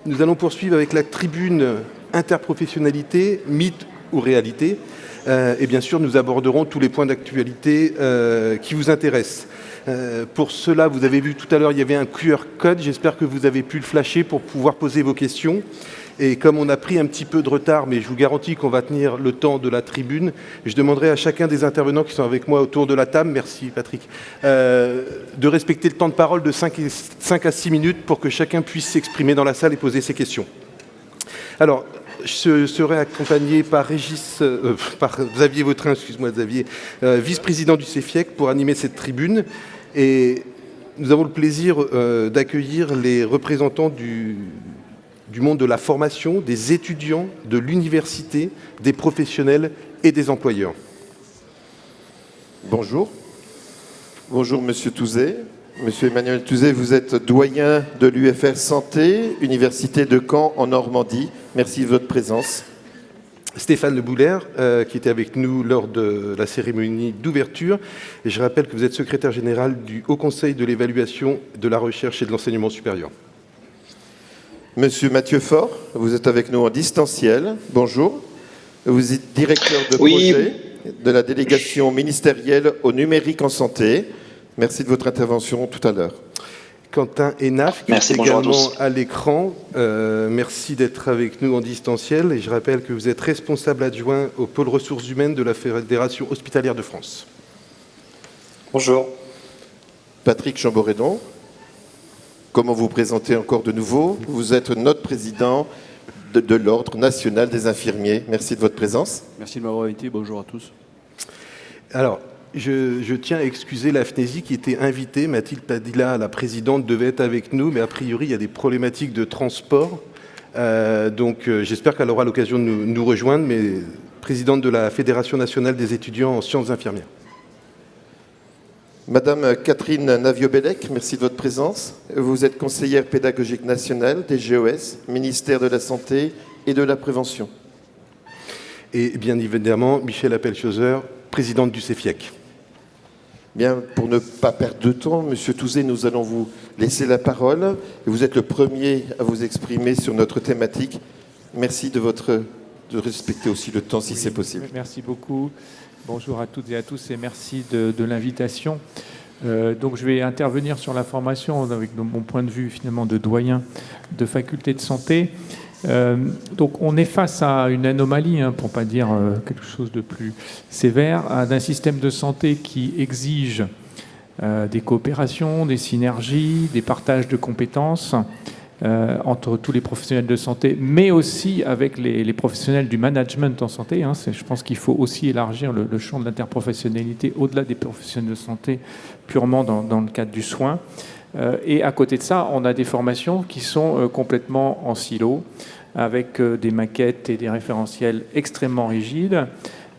Nous allons poursuivre avec la tribune interprofessionnalité, mythe ou réalité. Et bien sûr, nous aborderons tous les points d'actualité qui vous intéressent. Pour cela, vous avez vu tout à l'heure, il y avait un QR code. J'espère que vous avez pu le flasher pour pouvoir poser vos questions. Et comme on a pris un petit peu de retard, mais je vous garantis qu'on va tenir le temps de la tribune, je demanderai à chacun des intervenants qui sont avec moi autour de la table, merci Patrick, de respecter le temps de parole de 5 à 6 minutes pour que chacun puisse s'exprimer dans la salle et poser ses questions. Alors, je serai accompagné par par Xavier Vautrin, excuse-moi Xavier, vice-président du CEFIEC pour animer cette tribune. Et nous avons le plaisir d'accueillir les représentants du monde de la formation, des étudiants, de l'université, des professionnels et des employeurs. Bonjour. Bonjour Monsieur Touzé. Monsieur Emmanuel Touzé, vous êtes doyen de l'UFR Santé, Université de Caen en Normandie. Merci de votre présence. Stéphane Le Boulaert, qui était avec nous lors de la cérémonie d'ouverture. Et je rappelle que vous êtes secrétaire général du Haut Conseil de l'évaluation de la recherche et de l'enseignement supérieur. Monsieur Mathieu Faure, vous êtes avec nous en distanciel. Bonjour. Vous êtes directeur de projet de la délégation ministérielle au numérique en santé. Merci de votre intervention tout à l'heure. Quentin Hénaf, qui est également à l'écran. Merci d'être avec nous en distanciel. Et je rappelle que vous êtes responsable adjoint au pôle ressources humaines de la Fédération hospitalière de France. Bonjour. Patrick Chamboredon. Comment vous présenter encore de nouveau? Vous êtes notre président de l'Ordre national des infirmiers. Merci de votre présence. Merci de m'avoir invité. Bonjour à tous. Alors, je tiens à excuser la FNESI qui était invitée. Mathilde Padilla, la présidente, devait être avec nous, mais a priori, il y a des problématiques de transport. Donc, j'espère qu'elle aura l'occasion de nous rejoindre, mais présidente de la Fédération nationale des étudiants en sciences infirmières. Madame Catherine Navio-Bellec, merci de votre présence. Vous êtes conseillère pédagogique nationale des GOS, ministère de la Santé et de la Prévention. Et bien évidemment, Michèle Appel-Chauser, présidente du CEFIEC. Bien, pour ne pas perdre de temps, Monsieur Touzé, nous allons vous laisser la parole. Vous êtes le premier à vous exprimer sur notre thématique. Merci de respecter aussi le temps si c'est possible. Merci beaucoup. Bonjour à toutes et à tous et merci de l'invitation. Donc je vais intervenir sur la formation avec mon point de vue finalement de doyen de faculté de santé. Donc on est face à une anomalie, pour ne pas dire quelque chose de plus sévère, d'un système de santé qui exige des coopérations, des synergies, des partages de compétences entre tous les professionnels de santé, mais aussi avec les professionnels du management en santé. Je pense qu'il faut aussi élargir le champ de l'interprofessionnalité au-delà des professionnels de santé purement dans le cadre du soin. Et à côté de ça, on a des formations qui sont complètement en silo, avec des maquettes et des référentiels extrêmement rigides,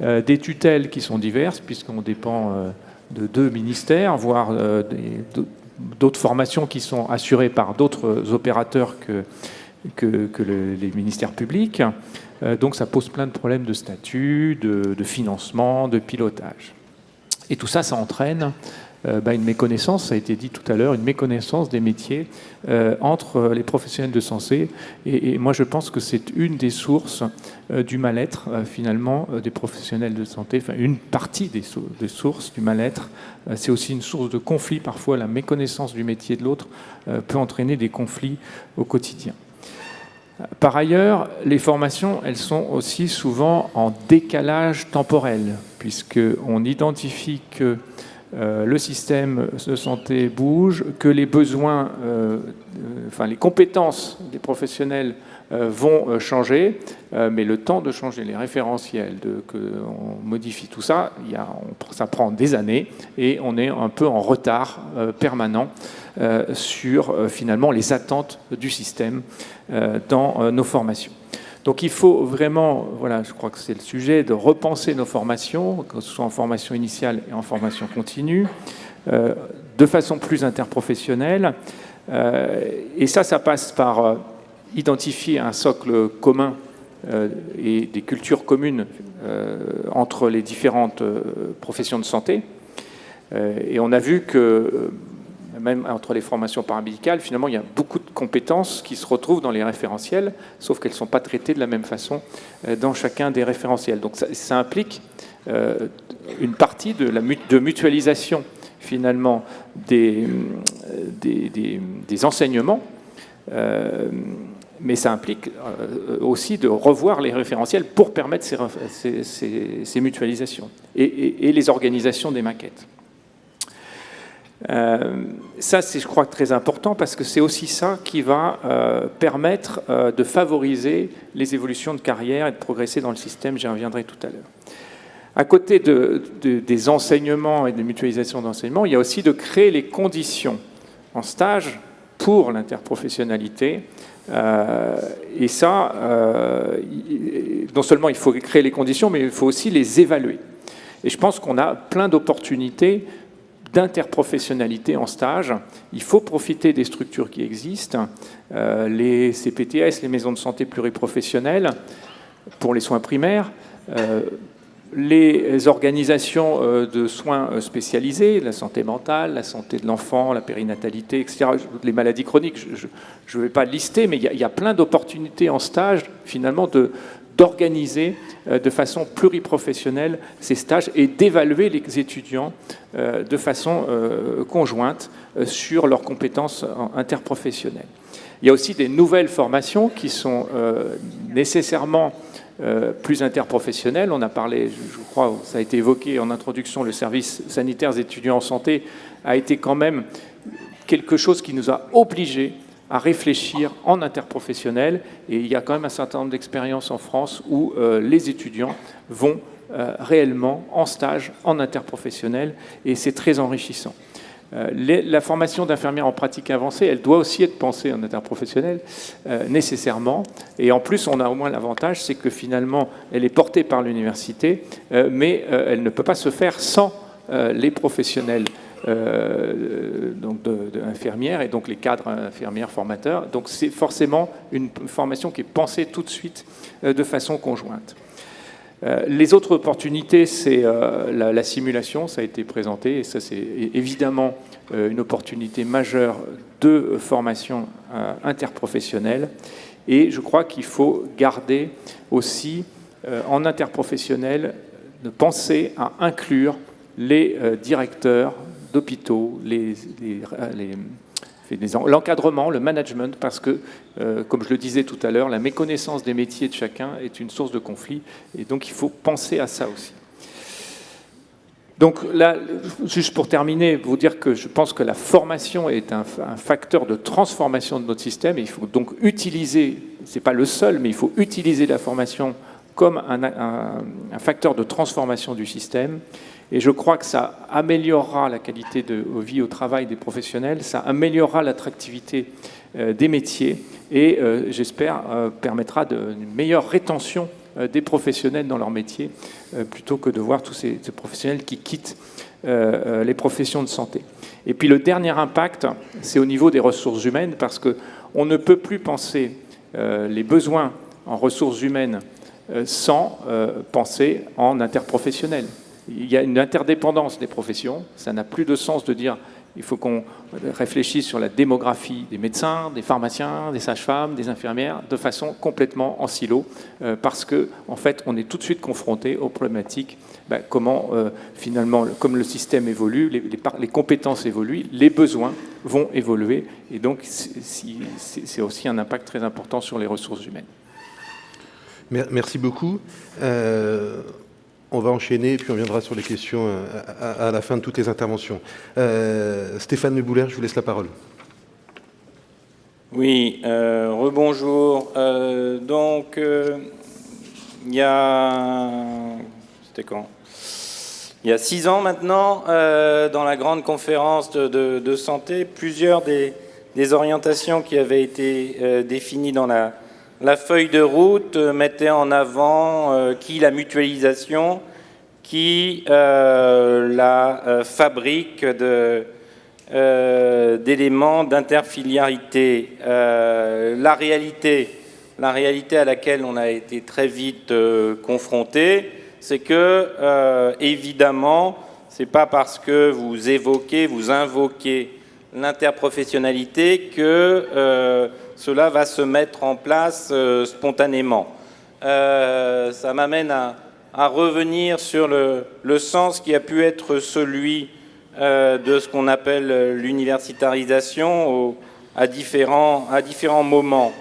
des tutelles qui sont diverses, puisqu'on dépend de 2 ministères, voire d'autres formations qui sont assurées par d'autres opérateurs que les ministères publics. Donc ça pose plein de problèmes de statut, de financement, de pilotage. Et tout ça, ça entraîne une méconnaissance, ça a été dit tout à l'heure, une méconnaissance des métiers entre les professionnels de santé. Et moi, je pense que c'est une des sources du mal-être, finalement, des professionnels de santé. Enfin, une partie des sources du mal-être. C'est aussi une source de conflit. Parfois, la méconnaissance du métier de l'autre peut entraîner des conflits au quotidien. Par ailleurs, les formations, elles sont aussi souvent en décalage temporel, puisqu'on identifie que le système de santé bouge, que les besoins, les compétences des professionnels vont changer, mais le temps de changer les référentiels, qu'on modifie tout ça, ça prend des années et on est un peu en retard permanent sur finalement les attentes du système dans nos formations. Donc il faut vraiment, je crois que c'est le sujet, de repenser nos formations, que ce soit en formation initiale et en formation continue, de façon plus interprofessionnelle. Et ça passe par identifier un socle commun et des cultures communes entre les différentes professions de santé. Et on a vu que même entre les formations paramédicales, finalement, il y a beaucoup de compétences qui se retrouvent dans les référentiels, sauf qu'elles ne sont pas traitées de la même façon dans chacun des référentiels. Donc ça implique une partie de mutualisation, finalement, des enseignements, mais ça implique aussi de revoir les référentiels pour permettre ces mutualisations et les organisations des maquettes. Ça, c'est, je crois, très important parce que c'est aussi ça qui va permettre de favoriser les évolutions de carrière et de progresser dans le système. J'y reviendrai tout à l'heure. À côté des enseignements et des mutualisations d'enseignement, il y a aussi de créer les conditions en stage pour l'interprofessionnalité. Et ça, non seulement il faut créer les conditions, mais il faut aussi les évaluer. Et je pense qu'on a plein d'opportunités d'interprofessionnalité en stage. Il faut profiter des structures qui existent, les CPTS, les maisons de santé pluriprofessionnelles, pour les soins primaires, les organisations de soins spécialisés, la santé mentale, la santé de l'enfant, la périnatalité, etc., les maladies chroniques, je ne vais pas lister, mais il y a plein d'opportunités en stage, finalement, d'organiser de façon pluriprofessionnelle ces stages et d'évaluer les étudiants de façon conjointe sur leurs compétences interprofessionnelles. Il y a aussi des nouvelles formations qui sont nécessairement plus interprofessionnelles. On a parlé, je crois, ça a été évoqué en introduction, le service sanitaire des étudiants en santé a été quand même quelque chose qui nous a obligés à réfléchir en interprofessionnel. Et il y a quand même un certain nombre d'expériences en France où les étudiants vont réellement en stage, en interprofessionnel, et c'est très enrichissant. La formation d'infirmière en pratique avancée, elle doit aussi être pensée en interprofessionnel, nécessairement. Et en plus, on a au moins l'avantage, c'est que finalement, elle est portée par l'université, mais elle ne peut pas se faire sans les professionnels donc d'infirmières et donc les cadres infirmières formateurs. Donc c'est forcément une formation qui est pensée tout de suite de façon conjointe. Les autres opportunités, c'est la simulation, ça a été présenté, et ça c'est évidemment une opportunité majeure de formation interprofessionnelle. Et je crois qu'il faut garder aussi en interprofessionnel de penser à inclure les directeurs d'hôpitaux, l'encadrement, le management, parce que, comme je le disais tout à l'heure, la méconnaissance des métiers de chacun est une source de conflit, et donc il faut penser à ça aussi. Donc là, juste pour terminer, vous dire que je pense que la formation est un facteur de transformation de notre système, et il faut donc utiliser, c'est pas le seul, mais il faut utiliser la formation comme un facteur de transformation du système. Et je crois que ça améliorera la qualité de vie au travail des professionnels, ça améliorera l'attractivité des métiers et, j'espère, permettra une meilleure rétention des professionnels dans leur métier, plutôt que de voir tous ces professionnels qui quittent les professions de santé. Et puis le dernier impact, c'est au niveau des ressources humaines, parce qu'on ne peut plus penser les besoins en ressources humaines sans penser en interprofessionnel. Il y a une interdépendance des professions. Ça n'a plus de sens de dire il faut qu'on réfléchisse sur la démographie des médecins, des pharmaciens, des sages-femmes, des infirmières, de façon complètement en silo, parce que en fait, on est tout de suite confronté aux problématiques. Comment finalement, comme le système évolue, les compétences évoluent, les besoins vont évoluer, et donc c'est aussi un impact très important sur les ressources humaines. Merci beaucoup. On va enchaîner, puis on viendra sur les questions à la fin de toutes les interventions. Stéphane Le Boulaire, je vous laisse la parole. Oui, rebonjour. Donc, il y a... C'était quand ? Il y a 6 ans maintenant, dans la grande conférence de santé, plusieurs des orientations qui avaient été définies dans la feuille de route mettait en avant la mutualisation, la fabrique d'éléments d'interfiliarité. La réalité à laquelle on a été très vite confronté, c'est que, évidemment, c'est pas parce que vous invoquez l'interprofessionnalité que cela va se mettre en place spontanément. Ça m'amène à revenir sur le sens qui a pu être celui de ce qu'on appelle l'universitarisation à différents moments.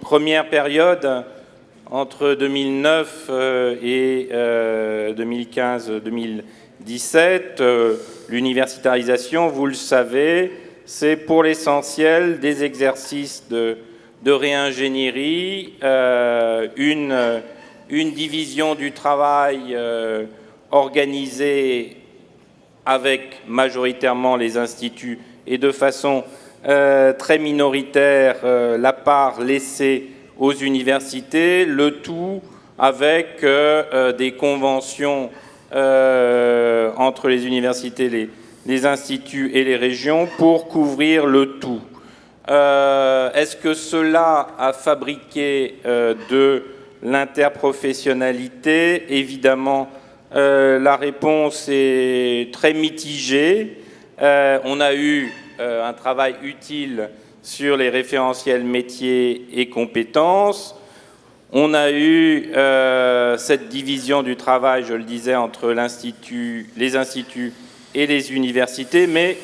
Première période, entre 2009 et 2015-2017, l'universitarisation, vous le savez, c'est pour l'essentiel des exercices de réingénierie, une division du travail organisée avec majoritairement les instituts et de façon très minoritaire la part laissée aux universités, le tout avec des conventions entre les universités, les instituts et les régions pour couvrir le tout. Est-ce que cela a fabriqué de l'interprofessionnalité? Évidemment, la réponse est très mitigée. On a eu un travail utile sur les référentiels métiers et compétences. On a eu cette division du travail, je le disais, entre les instituts et les universités, mais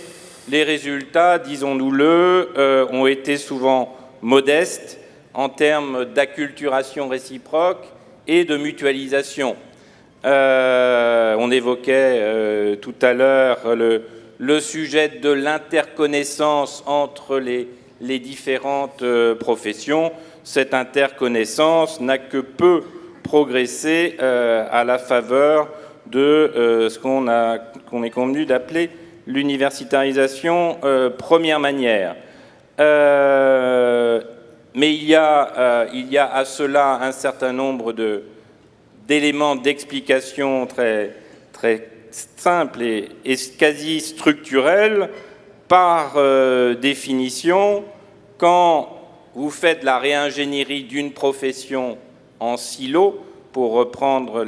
les résultats, disons-nous-le, ont été souvent modestes en termes d'acculturation réciproque et de mutualisation. On évoquait tout à l'heure le sujet de l'interconnaissance entre les différentes professions. Cette interconnaissance n'a que peu progressé à la faveur de ce qu'on est convenu d'appeler l'universitarisation première manière. Mais il y a à cela un certain nombre d'éléments d'explication très, très simples et quasi structurels. Par définition, quand vous faites la réingénierie d'une profession en silo, pour reprendre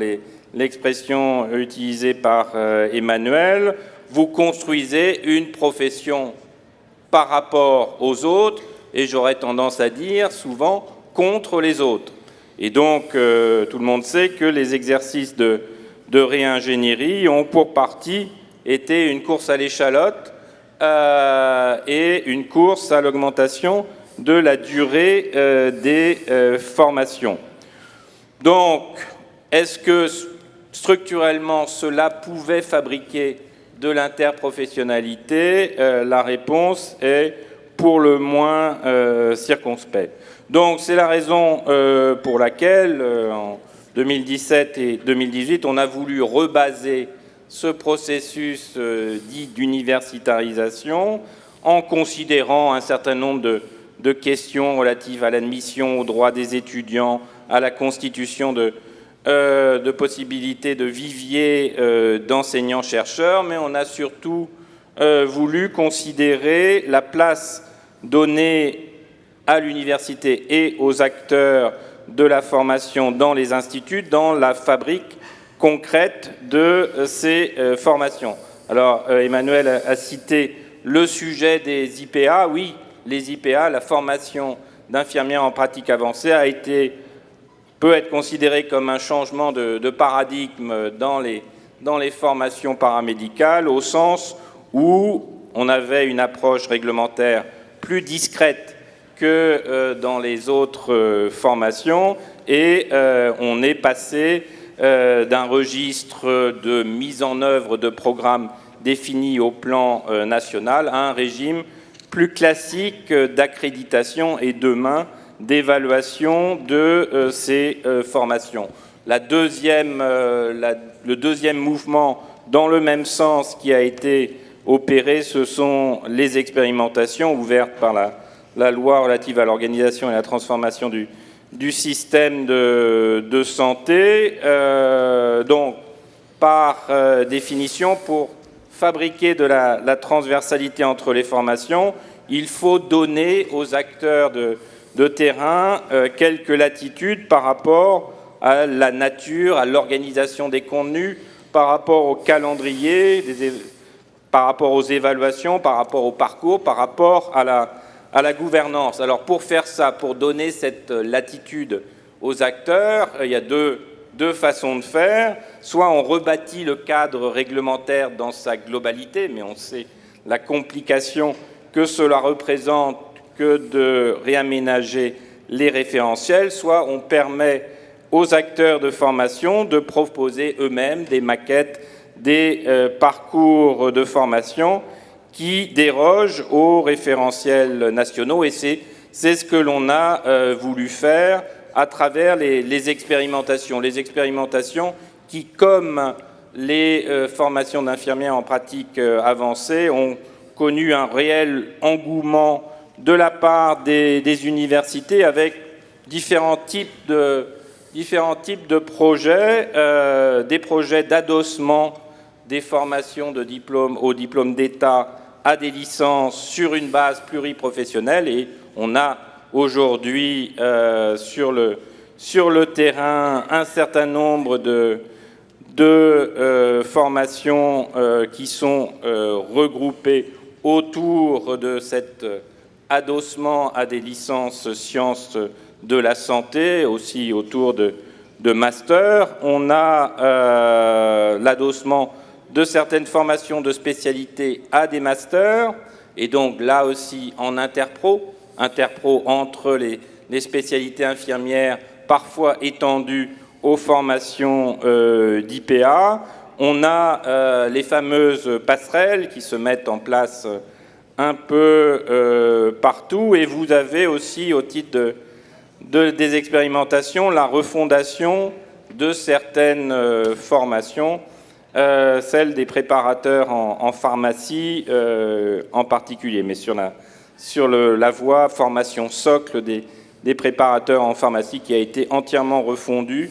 l'expression utilisée par Emmanuel, vous construisez une profession par rapport aux autres, et j'aurais tendance à dire souvent contre les autres. Et donc, tout le monde sait que les exercices de réingénierie ont pour partie été une course à l'échalote et une course à l'augmentation de la durée des formations. Donc, est-ce que structurellement cela pouvait fabriquer de l'interprofessionnalité? La réponse est pour le moins circonspecte. Donc, c'est la raison pour laquelle, en 2017 et 2018, on a voulu rebaser ce processus dit d'universitarisation en considérant un certain nombre de questions relatives à l'admission, aux droits des étudiants, à la constitution de possibilités de vivier d'enseignants-chercheurs, mais on a surtout voulu considérer la place donnée à l'université et aux acteurs de la formation dans les instituts, dans la fabrique concrète de ces formations. Alors, Emmanuel a cité le sujet des IPA. Oui, les IPA, la formation d'infirmières en pratique avancée, peut être considérée comme un changement de paradigme dans les formations paramédicales, au sens où on avait une approche réglementaire plus discrète que dans les autres formations, et on est passé d'un registre de mise en œuvre de programmes définis au plan national à un régime plus classique d'accréditation et demain d'évaluation de ces formations. Le deuxième mouvement dans le même sens qui a été opéré, ce sont les expérimentations ouvertes par la loi relative à l'organisation et à la transformation du système de santé. Donc, par définition, pour fabriquer de la transversalité entre les formations, il faut donner aux acteurs de terrain quelques latitudes par rapport à la nature, à l'organisation des contenus, par rapport au calendrier, par rapport aux évaluations, par rapport au parcours, par rapport à la gouvernance. Alors pour faire ça, pour donner cette latitude aux acteurs, il y a deux façons de faire. Soit on rebâtit le cadre réglementaire dans sa globalité, mais on sait la complication que cela représente que de réaménager les référentiels, soit on permet aux acteurs de formation de proposer eux-mêmes des maquettes, des parcours de formation qui dérogent aux référentiels nationaux, et c'est ce que l'on a voulu faire à travers les expérimentations. Les expérimentations qui, comme les formations d'infirmières en pratique avancée, ont connu un réel engouement de la part des universités avec différents types de projets, des projets d'adossement des formations de diplôme au diplôme d'État à des licences sur une base pluriprofessionnelle, et on a aujourd'hui sur le terrain un certain nombre de formations qui sont regroupées autour de cet adossement à des licences sciences de la santé, aussi autour de masters. On a l'adossement de certaines formations de spécialité à des masters, et donc là aussi en interpro entre les spécialités infirmières, parfois étendues aux formations d'IPA. On a les fameuses passerelles qui se mettent en place un peu partout, et vous avez aussi, au titre des expérimentations, la refondation de certaines formations, celle des préparateurs en pharmacie en particulier, mais sur la voie formation socle des préparateurs en pharmacie qui a été entièrement refondue,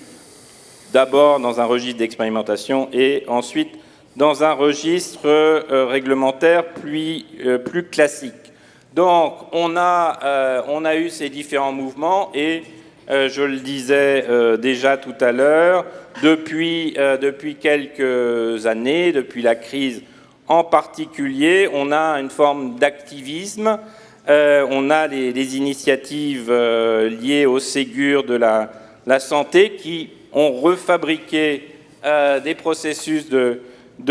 d'abord dans un registre d'expérimentation et ensuite dans un registre réglementaire plus classique. Donc on a eu ces différents mouvements, et je le disais déjà tout à l'heure, depuis quelques années, depuis la crise en particulier, on a une forme d'activisme. On a les initiatives liées au Ségur de la santé qui ont refabriqué des processus de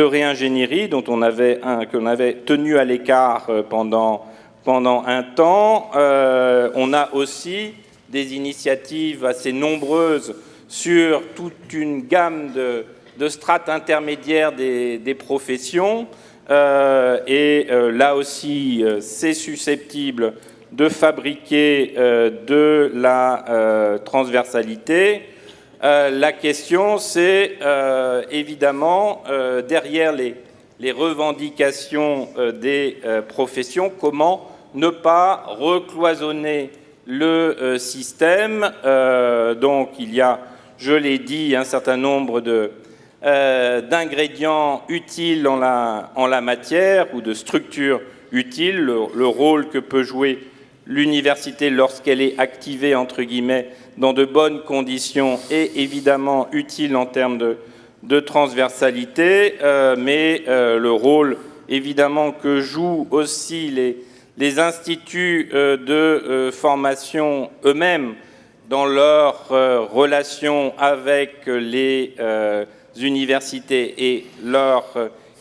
réingénierie qu'on avait tenu à l'écart pendant un temps. On a aussi des initiatives assez nombreuses sur toute une gamme de strates intermédiaires des professions. Là aussi, c'est susceptible de fabriquer de la transversalité. La question, c'est évidemment, derrière les revendications des professions, comment ne pas recloisonner le système. Donc il y a, je l'ai dit, un certain nombre d'ingrédients utiles en la matière, ou de structures utiles, le rôle que peut jouer l'université lorsqu'elle est activée, entre guillemets, dans de bonnes conditions, est évidemment utile en termes de transversalité, mais le rôle évidemment que jouent aussi les instituts de formation eux-mêmes dans leur relation avec les universités et leur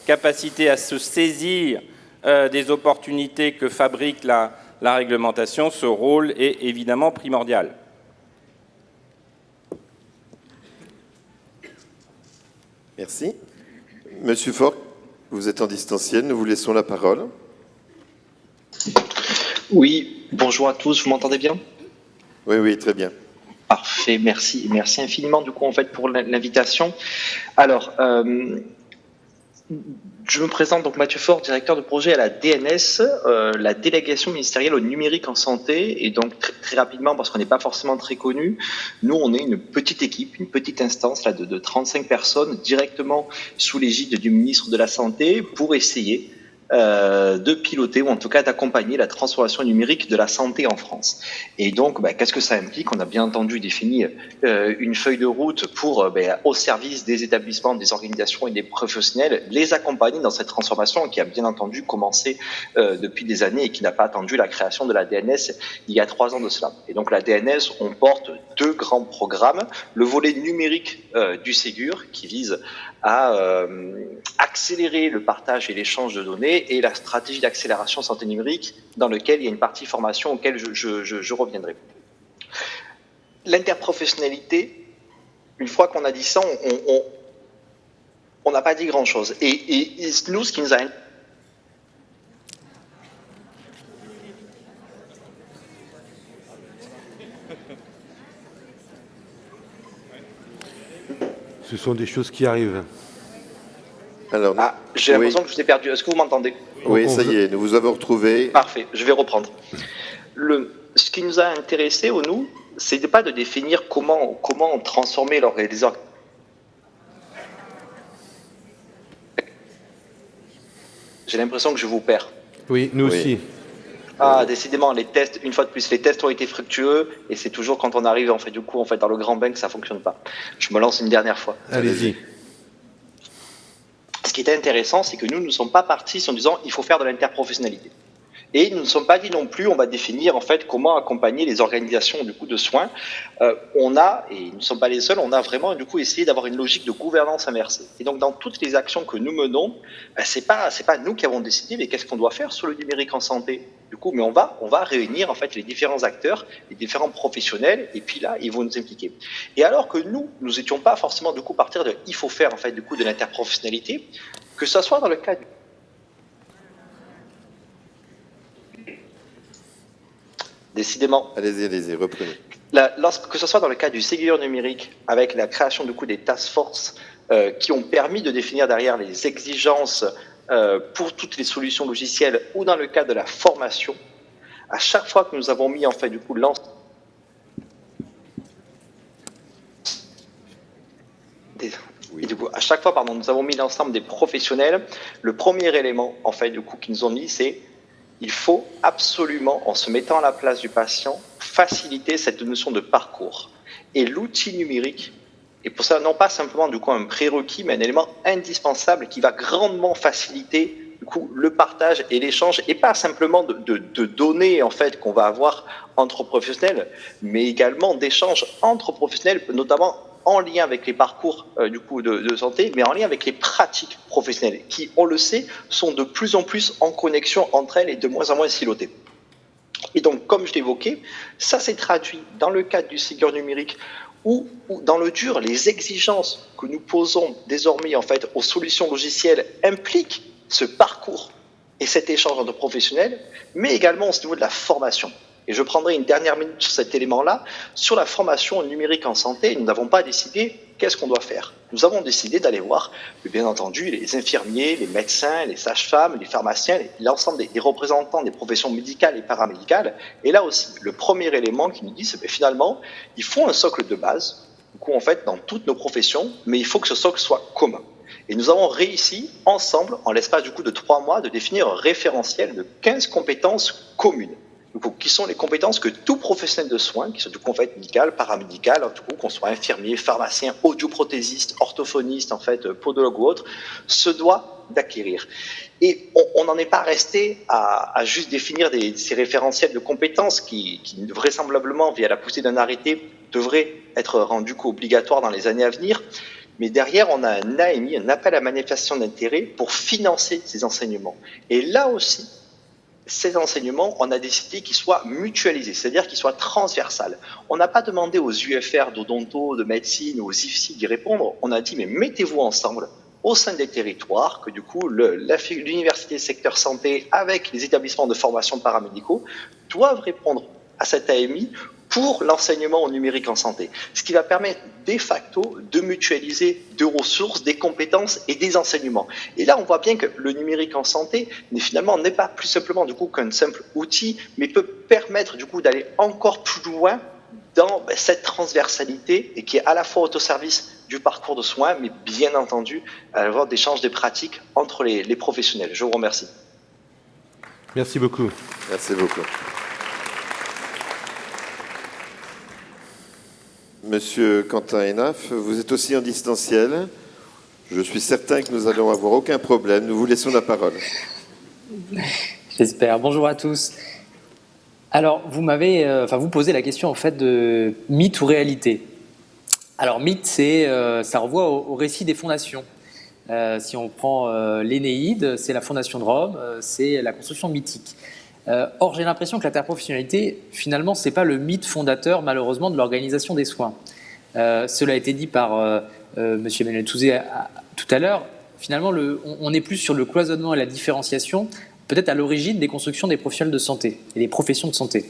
capacité à se saisir des opportunités que fabrique la réglementation, ce rôle est évidemment primordial. Merci. Monsieur Faure, vous êtes en distanciel, nous vous laissons la parole. Oui, bonjour à tous, vous m'entendez bien ? Oui, très bien. Parfait, merci. Merci infiniment du coup en fait pour l'invitation. Alors, je me présente donc Mathieu Faure, directeur de projet à la DNS, la délégation ministérielle au numérique en santé, et donc très rapidement, parce qu'on n'est pas forcément très connu, nous on est une petite équipe, une petite instance là, de 35 personnes directement sous l'égide du ministre de la Santé pour essayer de piloter ou en tout cas d'accompagner la transformation numérique de la santé en France. Et donc, qu'est-ce que ça implique? On a bien entendu défini une feuille de route pour, au service des établissements, des organisations et des professionnels, les accompagner dans cette transformation qui a bien entendu commencé depuis des années et qui n'a pas attendu la création de la DNS il y a 3 ans de cela. Et donc la DNS, on porte 2 grands programmes. Le volet numérique du Ségur qui vise à accélérer le partage et l'échange de données et la stratégie d'accélération santé numérique dans lequel il y a une partie formation auquel je reviendrai. L'interprofessionnalité, une fois qu'on a dit ça, on n'a pas dit grand-chose. Et nous, ce qui nous a... Ce sont des choses qui arrivent. Alors, j'ai l'impression que je vous ai perdu. Est-ce que vous m'entendez? Oui, ça y est, nous vous avons retrouvé. Parfait, je vais reprendre. Ce qui nous a intéressé, nous, c'est pas de définir comment transformer les organes. J'ai l'impression que je vous perds. Oui, nous aussi. Décidément, les tests, une fois de plus, les tests ont été fructueux et c'est toujours quand on arrive dans le grand bain que ça fonctionne pas. Je me lance une dernière fois. Allez-y. Ce qui était intéressant, c'est que nous ne sommes pas partis en disant il faut faire de l'interprofessionnalité. Et nous ne sommes pas dit non plus, on va définir comment accompagner les organisations de soins. Et nous ne sommes pas les seuls, on a vraiment essayé d'avoir une logique de gouvernance inversée. Et donc dans toutes les actions que nous menons, c'est pas nous qui avons décidé, mais qu'est-ce qu'on doit faire sur le numérique en santé. Mais on va réunir les différents acteurs, les différents professionnels, et puis là ils vont nous impliquer. Et alors que nous n'étions pas forcément partir de il faut faire de l'interprofessionnalité, que ce soit dans le cas Décidément. Allez-y, reprenez. Que ce soit dans le cas du Ségur numérique, avec la création des task force qui ont permis de définir derrière les exigences pour toutes les solutions logicielles, ou dans le cas de la formation, à chaque fois que nous avons mis à chaque fois, nous avons mis l'ensemble des professionnels. Le premier élément qu'ils nous ont mis, c'est il faut absolument, en se mettant à la place du patient, faciliter cette notion de parcours. Et l'outil numérique est pour ça non pas simplement un prérequis, mais un élément indispensable qui va grandement faciliter le partage et l'échange, et pas simplement de données qu'on va avoir entre professionnels, mais également d'échanges entre professionnels, notamment en lien avec les parcours de santé, mais en lien avec les pratiques professionnelles, qui, on le sait, sont de plus en plus en connexion entre elles et de moins en moins silotées. Et donc, comme je l'évoquais, ça s'est traduit dans le cadre du Ségur numérique, où dans le dur, les exigences que nous posons désormais aux solutions logicielles impliquent ce parcours et cet échange entre professionnels, mais également au niveau de la formation. Et je prendrai une dernière minute sur cet élément-là. Sur la formation numérique en santé, nous n'avons pas décidé qu'est-ce qu'on doit faire. Nous avons décidé d'aller voir, bien entendu, les infirmiers, les médecins, les sages-femmes, les pharmaciens, l'ensemble des représentants des professions médicales et paramédicales. Et là aussi, le premier élément qui nous dit, c'est que finalement, il faut un socle de base, dans toutes nos professions, mais il faut que ce socle soit commun. Et nous avons réussi, ensemble, en l'espace de 3 mois, de définir un référentiel de 15 compétences communes. Qui sont les compétences que tout professionnel de soins, qui soit médical, paramédical, qu'on soit infirmier, pharmacien, audioprothésiste, orthophoniste, podologue ou autre, se doit d'acquérir. Et on n'en est pas resté à juste définir ces référentiels de compétences qui vraisemblablement, via la poussée d'un arrêté, devraient être rendus obligatoires dans les années à venir. Mais derrière, on a un AMI, un appel à manifestation d'intérêt, pour financer ces enseignements. Et là aussi, ces enseignements, on a décidé qu'ils soient mutualisés, c'est-à-dire qu'ils soient transversales. On n'a pas demandé aux UFR d'odonto, de médecine, aux IFSI d'y répondre. On a dit, mais mettez-vous ensemble au sein des territoires, que l'université secteur santé, avec les établissements de formation paramédicaux, doivent répondre à cet AMI pour l'enseignement au numérique en santé. Ce qui va permettre de facto de mutualiser des ressources, des compétences et des enseignements. Et là, on voit bien que le numérique en santé n'est pas plus simplement qu'un simple outil, mais peut permettre d'aller encore plus loin dans cette transversalité et qui est à la fois au service du parcours de soins, mais bien entendu à avoir d'échanges des pratiques entre les professionnels. Je vous remercie. Merci beaucoup. Merci beaucoup. Monsieur Quentin Hénaf, vous êtes aussi en distanciel. Je suis certain que nous allons avoir aucun problème. Nous vous laissons la parole. J'espère. Bonjour à tous. Alors, vous posez la question en fait de mythe ou réalité. Alors, mythe, ça renvoie au récit des fondations. Si on prend l'Énéide, c'est la fondation de Rome, c'est la construction mythique. Or, j'ai l'impression que l'interprofessionnalité, finalement, c'est pas le mythe fondateur, malheureusement, de l'organisation des soins. Cela a été dit par Monsieur Emmanuel Touzé tout à l'heure. Finalement, on est plus sur le cloisonnement et la différenciation, peut-être à l'origine des constructions des professionnels de santé et des professions de santé,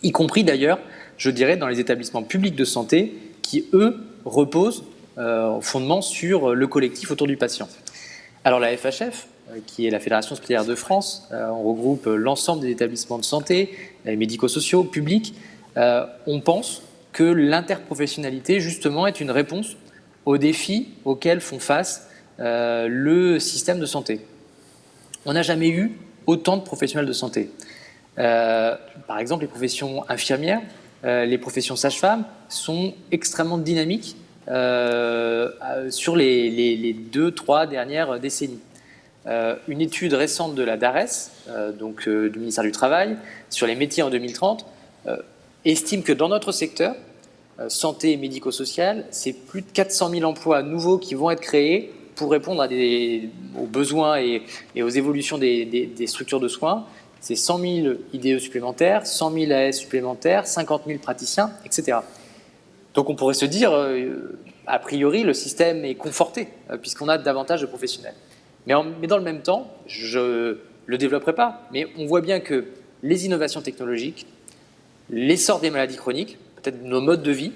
y compris d'ailleurs, je dirais, dans les établissements publics de santé qui, eux, reposent au fondement sur le collectif autour du patient. Alors la FHF, qui est la Fédération hospitalière de France, on regroupe l'ensemble des établissements de santé, médico-sociaux, publics. On pense que l'interprofessionnalité, justement, est une réponse aux défis auxquels font face le système de santé. On n'a jamais eu autant de professionnels de santé. Par exemple, les professions infirmières, les professions sages-femmes sont extrêmement dynamiques sur les 2-3 dernières décennies. Une étude récente de la DARES, donc du ministère du Travail, sur les métiers en 2030, estime que dans notre secteur, santé et médico-social, c'est plus de 400 000 emplois nouveaux qui vont être créés pour répondre aux besoins et aux évolutions des structures de soins. C'est 100 000 IDE supplémentaires, 100 000 AS supplémentaires, 50 000 praticiens, etc. Donc on pourrait se dire, a priori, le système est conforté, puisqu'on a davantage de professionnels. Mais dans le même temps, je ne le développerai pas, mais on voit bien que les innovations technologiques, l'essor des maladies chroniques, peut-être nos modes de vie,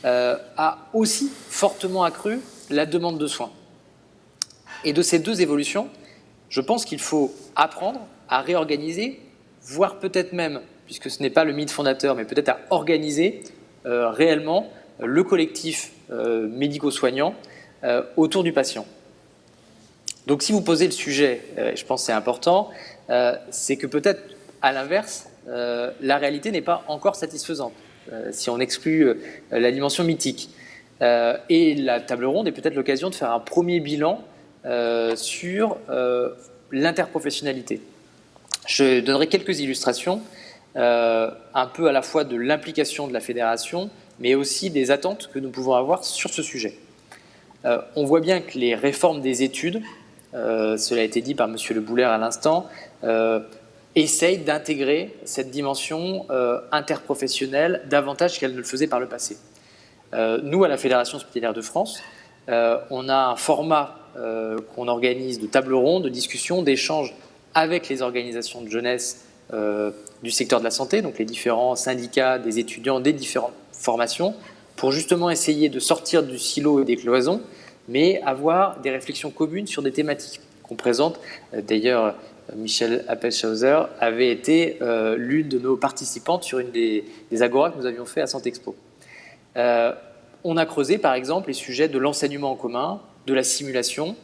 a aussi fortement accru la demande de soins. Et de ces deux évolutions, je pense qu'il faut apprendre à réorganiser, voire peut-être même, puisque ce n'est pas le mythe fondateur, mais peut-être à organiser réellement le collectif médico-soignant autour du patient. Donc si vous posez le sujet, je pense que c'est important, c'est que peut-être à l'inverse, la réalité n'est pas encore satisfaisante, si on exclut la dimension mythique. Et la table ronde est peut-être l'occasion de faire un premier bilan sur l'interprofessionnalité. Je donnerai quelques illustrations, un peu à la fois de l'implication de la fédération, mais aussi des attentes que nous pouvons avoir sur ce sujet. On voit bien que les réformes des études, cela a été dit par M. Le Boulère à l'instant, essayent d'intégrer cette dimension interprofessionnelle davantage qu'elle ne le faisait par le passé. Nous, à la Fédération hospitalière de France, on a un format qu'on organise de table ronde, de discussion, d'échange avec les organisations de jeunesse du secteur de la santé, donc les différents syndicats, des étudiants, des différentes formations, pour justement essayer de sortir du silo et des cloisons, mais avoir des réflexions communes sur des thématiques qu'on présente. D'ailleurs, Michel Appelschauser avait été l'une de nos participantes sur une des agoras que nous avions fait à Santexpo. On a creusé par exemple les sujets de l'enseignement en commun, de la simulation,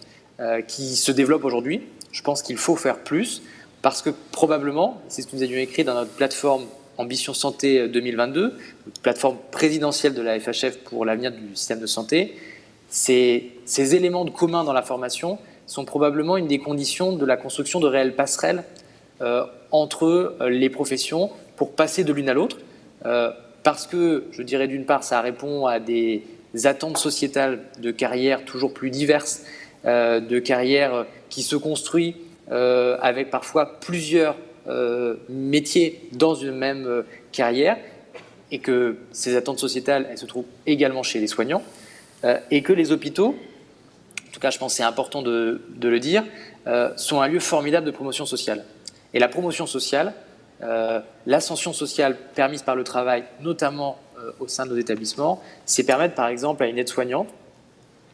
qui se développent aujourd'hui. Je pense qu'il faut faire plus, parce que probablement, c'est ce que nous avions écrit dans notre plateforme Ambition Santé 2022, plateforme présidentielle de la FHF pour l'avenir du système de santé, ces éléments de commun dans la formation sont probablement une des conditions de la construction de réelles passerelles entre les professions pour passer de l'une à l'autre, parce que, je dirais d'une part, ça répond à des attentes sociétales de carrières toujours plus diverses, de carrières qui se construisent avec parfois plusieurs métiers dans une même carrière, et que ces attentes sociétales, elles se trouvent également chez les soignants, et que les hôpitaux, en tout cas je pense que c'est important de le dire, sont un lieu formidable de promotion sociale. Et la promotion sociale, l'ascension sociale permise par le travail, notamment au sein de nos établissements, c'est permettre par exemple à une aide-soignante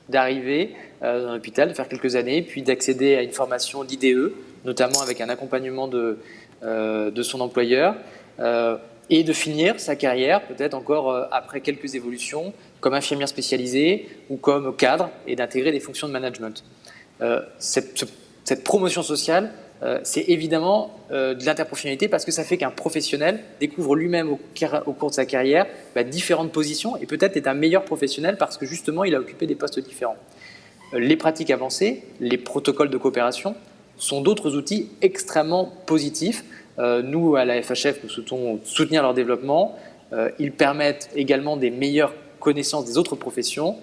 d'arriver dans un hôpital, de faire quelques années, puis d'accéder à une formation d'IDE, notamment avec un accompagnement de son employeur, et de finir sa carrière, peut-être encore après quelques évolutions, comme infirmière spécialisée ou comme cadre, et d'intégrer des fonctions de management. Cette promotion sociale, c'est évidemment de l'interprofessionnalité parce que ça fait qu'un professionnel découvre lui-même au cours de sa carrière différentes positions et peut-être est un meilleur professionnel parce que justement il a occupé des postes différents. Les pratiques avancées, les protocoles de coopération sont d'autres outils extrêmement positifs. Nous, à la FHF, nous souhaitons soutenir leur développement. Ils permettent également des meilleures connaissances des autres professions.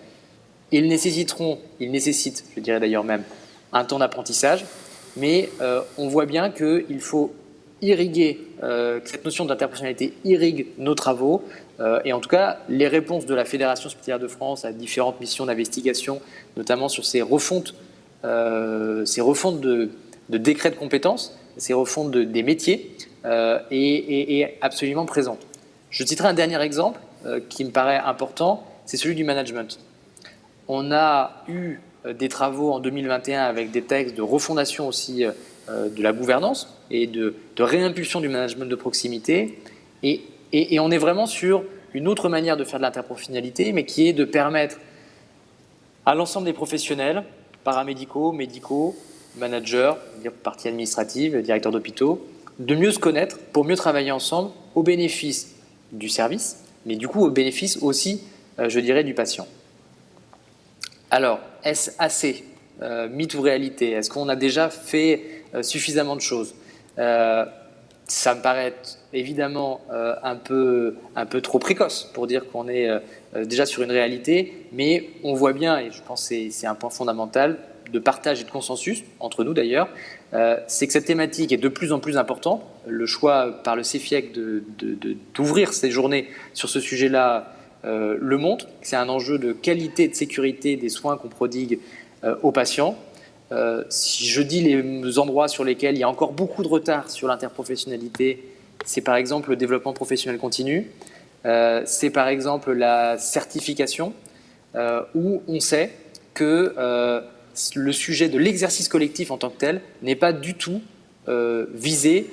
Ils nécessitent, je dirais d'ailleurs même, un temps d'apprentissage, mais on voit bien qu'il faut irriguer, que cette notion d'interprofessionnalité irrigue nos travaux, et en tout cas, les réponses de la Fédération hospitalière de France à différentes missions d'investigation, notamment sur ces refontes de décrets de compétences, ces refontes des métiers, est absolument présente. Je citerai un dernier exemple qui me paraît important, c'est celui du management. On a eu des travaux en 2021 avec des textes de refondation aussi de la gouvernance et de réimpulsion du management de proximité. Et on est vraiment sur une autre manière de faire de l'interprofessionnalité, mais qui est de permettre à l'ensemble des professionnels, paramédicaux, médicaux, managers, partie administrative, directeurs d'hôpitaux, de mieux se connaître pour mieux travailler ensemble au bénéfice du service, mais du coup au bénéfice aussi, je dirais, du patient. Alors, est-ce assez mythe ou réalité? Est-ce qu'on a déjà fait suffisamment de choses? Ça me paraît évidemment un peu trop précoce pour dire qu'on est déjà sur une réalité, mais on voit bien, et je pense que c'est un point fondamental de partage et de consensus, entre nous d'ailleurs, c'est que cette thématique est de plus en plus importante. Le choix par le CEFIEC d'ouvrir ces journées sur ce sujet-là le montre. C'est un enjeu de qualité et de sécurité des soins qu'on prodigue aux patients. Si je dis les endroits sur lesquels il y a encore beaucoup de retard sur l'interprofessionnalité, c'est par exemple le développement professionnel continu, c'est par exemple la certification, où on sait que le sujet de l'exercice collectif en tant que tel n'est pas du tout visé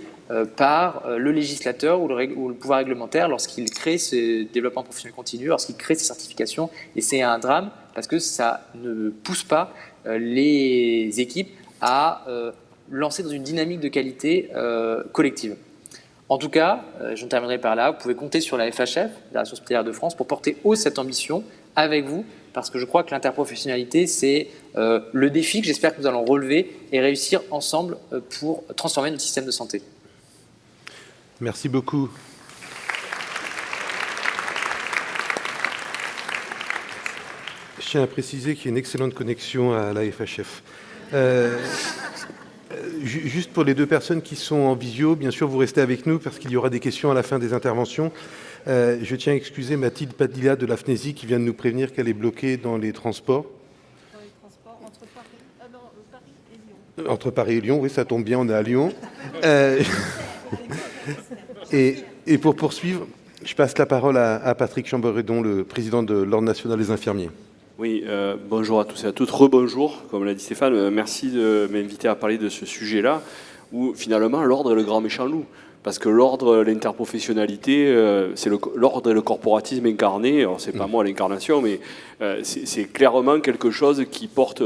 par le législateur ou le pouvoir réglementaire lorsqu'il crée ce développement professionnel continu, lorsqu'il crée ces certifications. Et c'est un drame parce que ça ne pousse pas les équipes à lancer dans une dynamique de qualité collective. En tout cas, je terminerai par là, vous pouvez compter sur la FHF, la Fédération hospitalière de France, pour porter haut cette ambition avec vous, parce que je crois que l'interprofessionnalité, c'est le défi que j'espère que nous allons relever et réussir ensemble pour transformer notre système de santé. Merci beaucoup. Je tiens à préciser qu'il y a une excellente connexion à la FHF. Juste pour les deux personnes qui sont en visio, bien sûr, vous restez avec nous parce qu'il y aura des questions à la fin des interventions. Je tiens à excuser Mathilde Padilla de l'AFNESI qui vient de nous prévenir qu'elle est bloquée dans les transports. Dans les transports entre Paris et Lyon. Entre Paris et Lyon, oui, ça tombe bien, on est à Lyon. Et pour poursuivre, je passe la parole à Patrick Chamboredon, le président de l'Ordre national des infirmiers. Oui, bonjour à tous et à toutes, rebonjour, comme l'a dit Stéphane, merci de m'inviter à parler de ce sujet-là, où finalement l'ordre est le grand méchant loup. Parce que l'ordre, l'interprofessionnalité, c'est l'ordre et le corporatisme incarné. Alors, c'est pas moi l'incarnation, mais c'est clairement quelque chose qui porte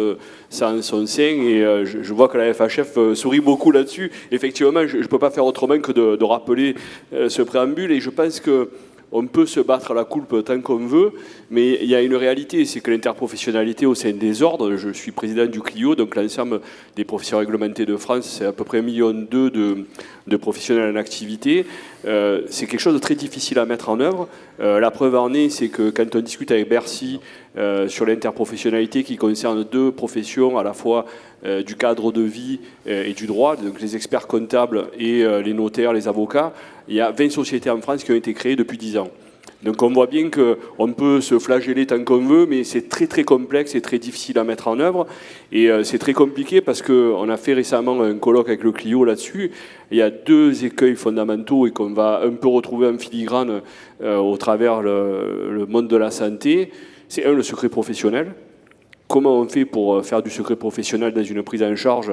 ça en son sein. Et je vois que la FHF sourit beaucoup là-dessus. Effectivement, je ne peux pas faire autrement que de rappeler ce préambule. Et je pense que on peut se battre à la coulpe tant qu'on veut, mais il y a une réalité, c'est que l'interprofessionnalité au sein des ordres, je suis président du CLIO, donc l'ensemble des professions réglementées de France, c'est à peu près 1,2 million de professionnels en activité. C'est quelque chose de très difficile à mettre en œuvre. La preuve en est, c'est que quand on discute avec Bercy sur l'interprofessionnalité qui concerne deux professions, à la fois du cadre de vie et du droit, donc les experts comptables et les notaires, les avocats, il y a 20 sociétés en France qui ont été créées depuis 10 ans. Donc on voit bien qu'on peut se flageller tant qu'on veut, mais c'est très très complexe et très difficile à mettre en œuvre. Et c'est très compliqué parce qu'on a fait récemment un colloque avec le Clio là-dessus. Il y a deux écueils fondamentaux et qu'on va un peu retrouver en filigrane au travers le monde de la santé. C'est le secret professionnel. Comment on fait pour faire du secret professionnel dans une prise en charge,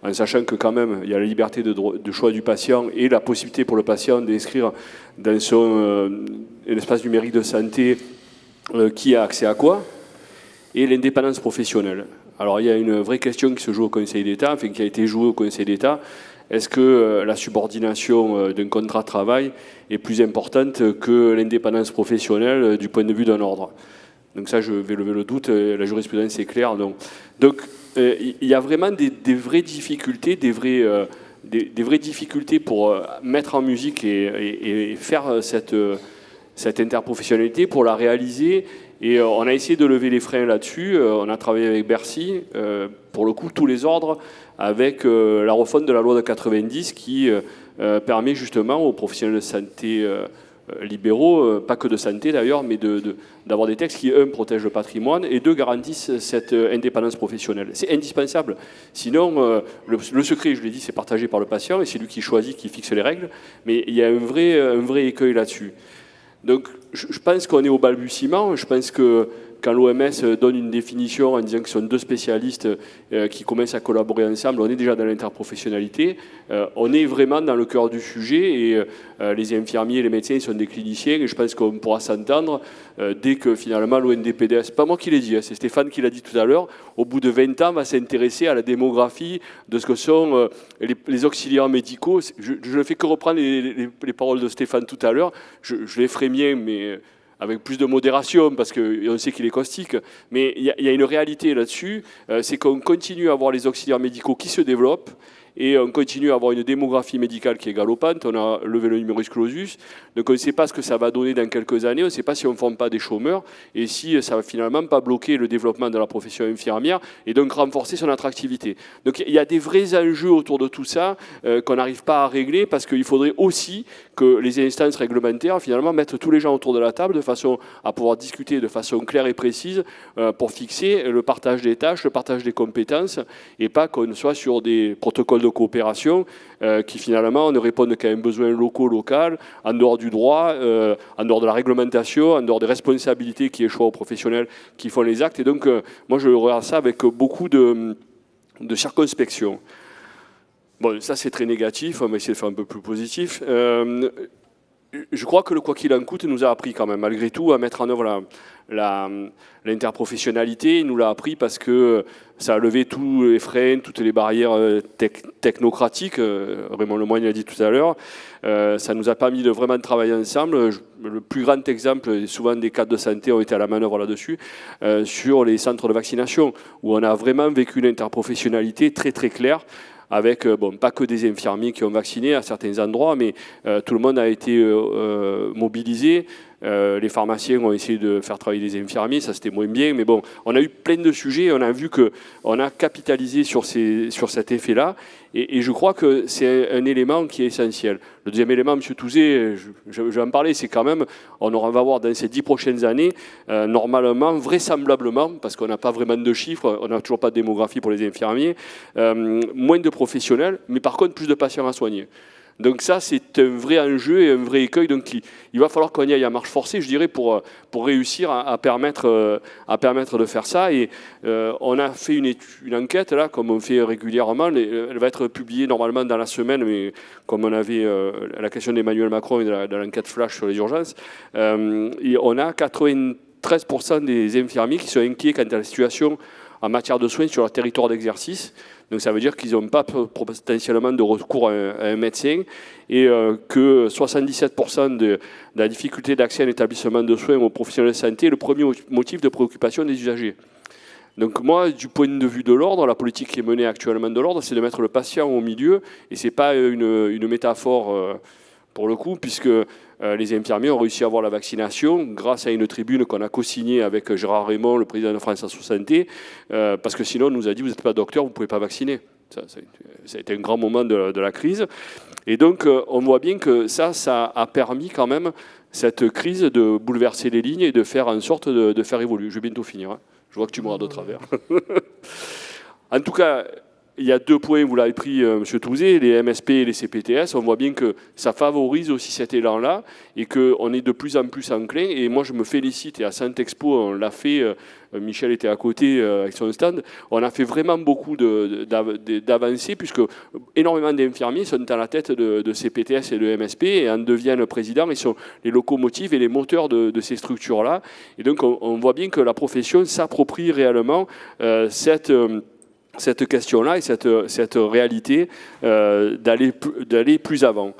en sachant que quand même il y a la liberté de choix du patient et la possibilité pour le patient d'inscrire dans son espace numérique de santé qui a accès à quoi, et l'indépendance professionnelle. Alors il y a une vraie question qui se joue au Conseil d'État, enfin qui a été jouée au Conseil d'État, est-ce que la subordination d'un contrat de travail est plus importante que l'indépendance professionnelle du point de vue d'un ordre? Donc ça, je vais lever le doute, la jurisprudence est claire. Donc il y a vraiment des vraies difficultés, des vraies difficultés pour mettre en musique et faire cette interprofessionnalité, pour la réaliser. Et on a essayé de lever les freins là-dessus. On a travaillé avec Bercy, pour le coup, tous les ordres, avec la refonte de la loi de 90 qui permet justement aux professionnels de santé libéraux, pas que de santé d'ailleurs, mais d'avoir des textes qui, un, protègent le patrimoine et deux, garantissent cette indépendance professionnelle. C'est indispensable. Sinon, le secret, je l'ai dit, c'est partagé par le patient et c'est lui qui choisit, qui fixe les règles. Mais il y a un vrai écueil là-dessus. Donc, je pense qu'on est au balbutiement. Je pense que quand l'OMS donne une définition en disant que ce sont deux spécialistes qui commencent à collaborer ensemble, on est déjà dans l'interprofessionnalité. On est vraiment dans le cœur du sujet et les infirmiers et les médecins sont des cliniciens et je pense qu'on pourra s'entendre dès que finalement l'ONDPDS, pas moi qui l'ai dit, c'est Stéphane qui l'a dit tout à l'heure, au bout de 20 ans va s'intéresser à la démographie de ce que sont les auxiliaires médicaux. Je ne fais que reprendre les paroles de Stéphane tout à l'heure, je les ferai miens, mais avec plus de modération, parce qu'on sait qu'il est caustique, mais il y a une réalité là-dessus, c'est qu'on continue à avoir les auxiliaires médicaux qui se développent, et on continue à avoir une démographie médicale qui est galopante, on a levé le numerus clausus, donc on ne sait pas ce que ça va donner dans quelques années, on ne sait pas si on ne forme pas des chômeurs, et si ça ne va finalement pas bloquer le développement de la profession infirmière, et donc renforcer son attractivité. Donc il y a des vrais enjeux autour de tout ça qu'on n'arrive pas à régler, parce qu'il faudrait aussi que les instances réglementaires finalement mettent tous les gens autour de la table de façon à pouvoir discuter de façon claire et précise pour fixer le partage des tâches, le partage des compétences, et pas qu'on soit sur des protocoles de coopération qui finalement ne répondent qu'à un besoin local, en dehors du droit, en dehors de la réglementation, en dehors des responsabilités qui échoient aux professionnels qui font les actes. Et donc moi je regarde ça avec beaucoup de circonspection. Bon, ça c'est très négatif, on va essayer de faire un peu plus positif. Je crois que le quoi qu'il en coûte nous a appris quand même, malgré tout, à mettre en œuvre l'interprofessionnalité. Il nous l'a appris parce que ça a levé tous les freins, toutes les barrières technocratiques. Raymond Lemoyne l'a dit tout à l'heure. Ça nous a permis de vraiment travailler ensemble. Le plus grand exemple, souvent des cadres de santé ont été à la manœuvre là-dessus, sur les centres de vaccination, où on a vraiment vécu une interprofessionnalité très très claire, avec, pas que des infirmiers qui ont vacciné à certains endroits, mais tout le monde a été mobilisé. Les pharmaciens ont essayé de faire travailler des infirmiers, ça c'était moins bien, mais bon, on a eu plein de sujets, on a vu qu'on a capitalisé sur cet effet-là, et je crois que c'est un élément qui est essentiel. Le deuxième élément, M. Touzé, je vais en parler, c'est quand même, on va voir dans ces 10 prochaines années, normalement, vraisemblablement, parce qu'on n'a pas vraiment de chiffres, on n'a toujours pas de démographie pour les infirmiers, moins de professionnels, mais par contre plus de patients à soigner. Donc ça, c'est un vrai enjeu et un vrai écueil. Donc il va falloir qu'on y aille à marche forcée, je dirais, pour réussir à permettre de faire ça. Et on a fait une enquête, là, comme on fait régulièrement. Elle va être publiée normalement dans la semaine, mais comme on avait la question d'Emmanuel Macron et de l'enquête flash sur les urgences, et on a 93% des infirmiers qui sont inquiets quant à la situation en matière de soins sur leur territoire d'exercice. Donc ça veut dire qu'ils n'ont pas potentiellement de recours à un médecin et que 77% de la difficulté d'accès à un établissement de soins aux professionnels de santé est le premier motif de préoccupation des usagers. Donc moi, du point de vue de l'ordre, la politique qui est menée actuellement de l'ordre, c'est de mettre le patient au milieu, et ce n'est pas une métaphore pour le coup, puisque les infirmiers ont réussi à avoir la vaccination grâce à une tribune qu'on a co-signée avec Gérard Raymond, le président de France Asso Santé, parce que sinon on nous a dit vous n'êtes pas docteur, vous ne pouvez pas vacciner. Ça a été un grand moment de la crise. Et donc on voit bien que ça a permis quand même cette crise de bouleverser les lignes et de faire en sorte de faire évoluer. Je vais bientôt finir, hein. Je vois que tu me regardes de travers. En tout cas, il y a 2 points, vous l'avez pris, M. Touzé, les MSP et les CPTS. On voit bien que ça favorise aussi cet élan-là et qu'on est de plus en plus enclin. Et moi, je me félicite, et à Saint-Expo, on l'a fait, Michel était à côté avec son stand, on a fait vraiment beaucoup d'avancées, puisque énormément d'infirmiers sont à la tête de CPTS et de MSP et en deviennent présidents. Ils sont les locomotives et les moteurs de ces structures-là. Et donc, on voit bien que la profession s'approprie réellement cette question-là et cette réalité d'aller plus avant.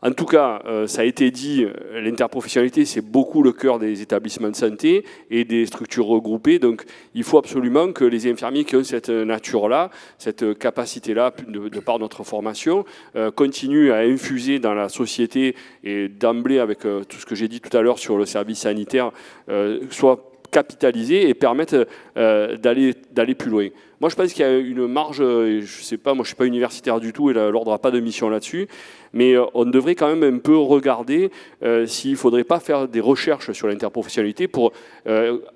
En tout cas, ça a été dit, l'interprofessionnalité, c'est beaucoup le cœur des établissements de santé et des structures regroupées. Donc, il faut absolument que les infirmiers qui ont cette nature-là, cette capacité-là, de par notre formation, continuent à infuser dans la société et d'emblée, avec tout ce que j'ai dit tout à l'heure sur le service sanitaire, soient capitalisés et permettent d'aller plus loin. Moi, je pense qu'il y a une marge, je ne sais pas, moi je ne suis pas universitaire du tout et l'Ordre n'a pas de mission là-dessus, mais on devrait quand même un peu regarder s'il ne faudrait pas faire des recherches sur l'interprofessionnalité pour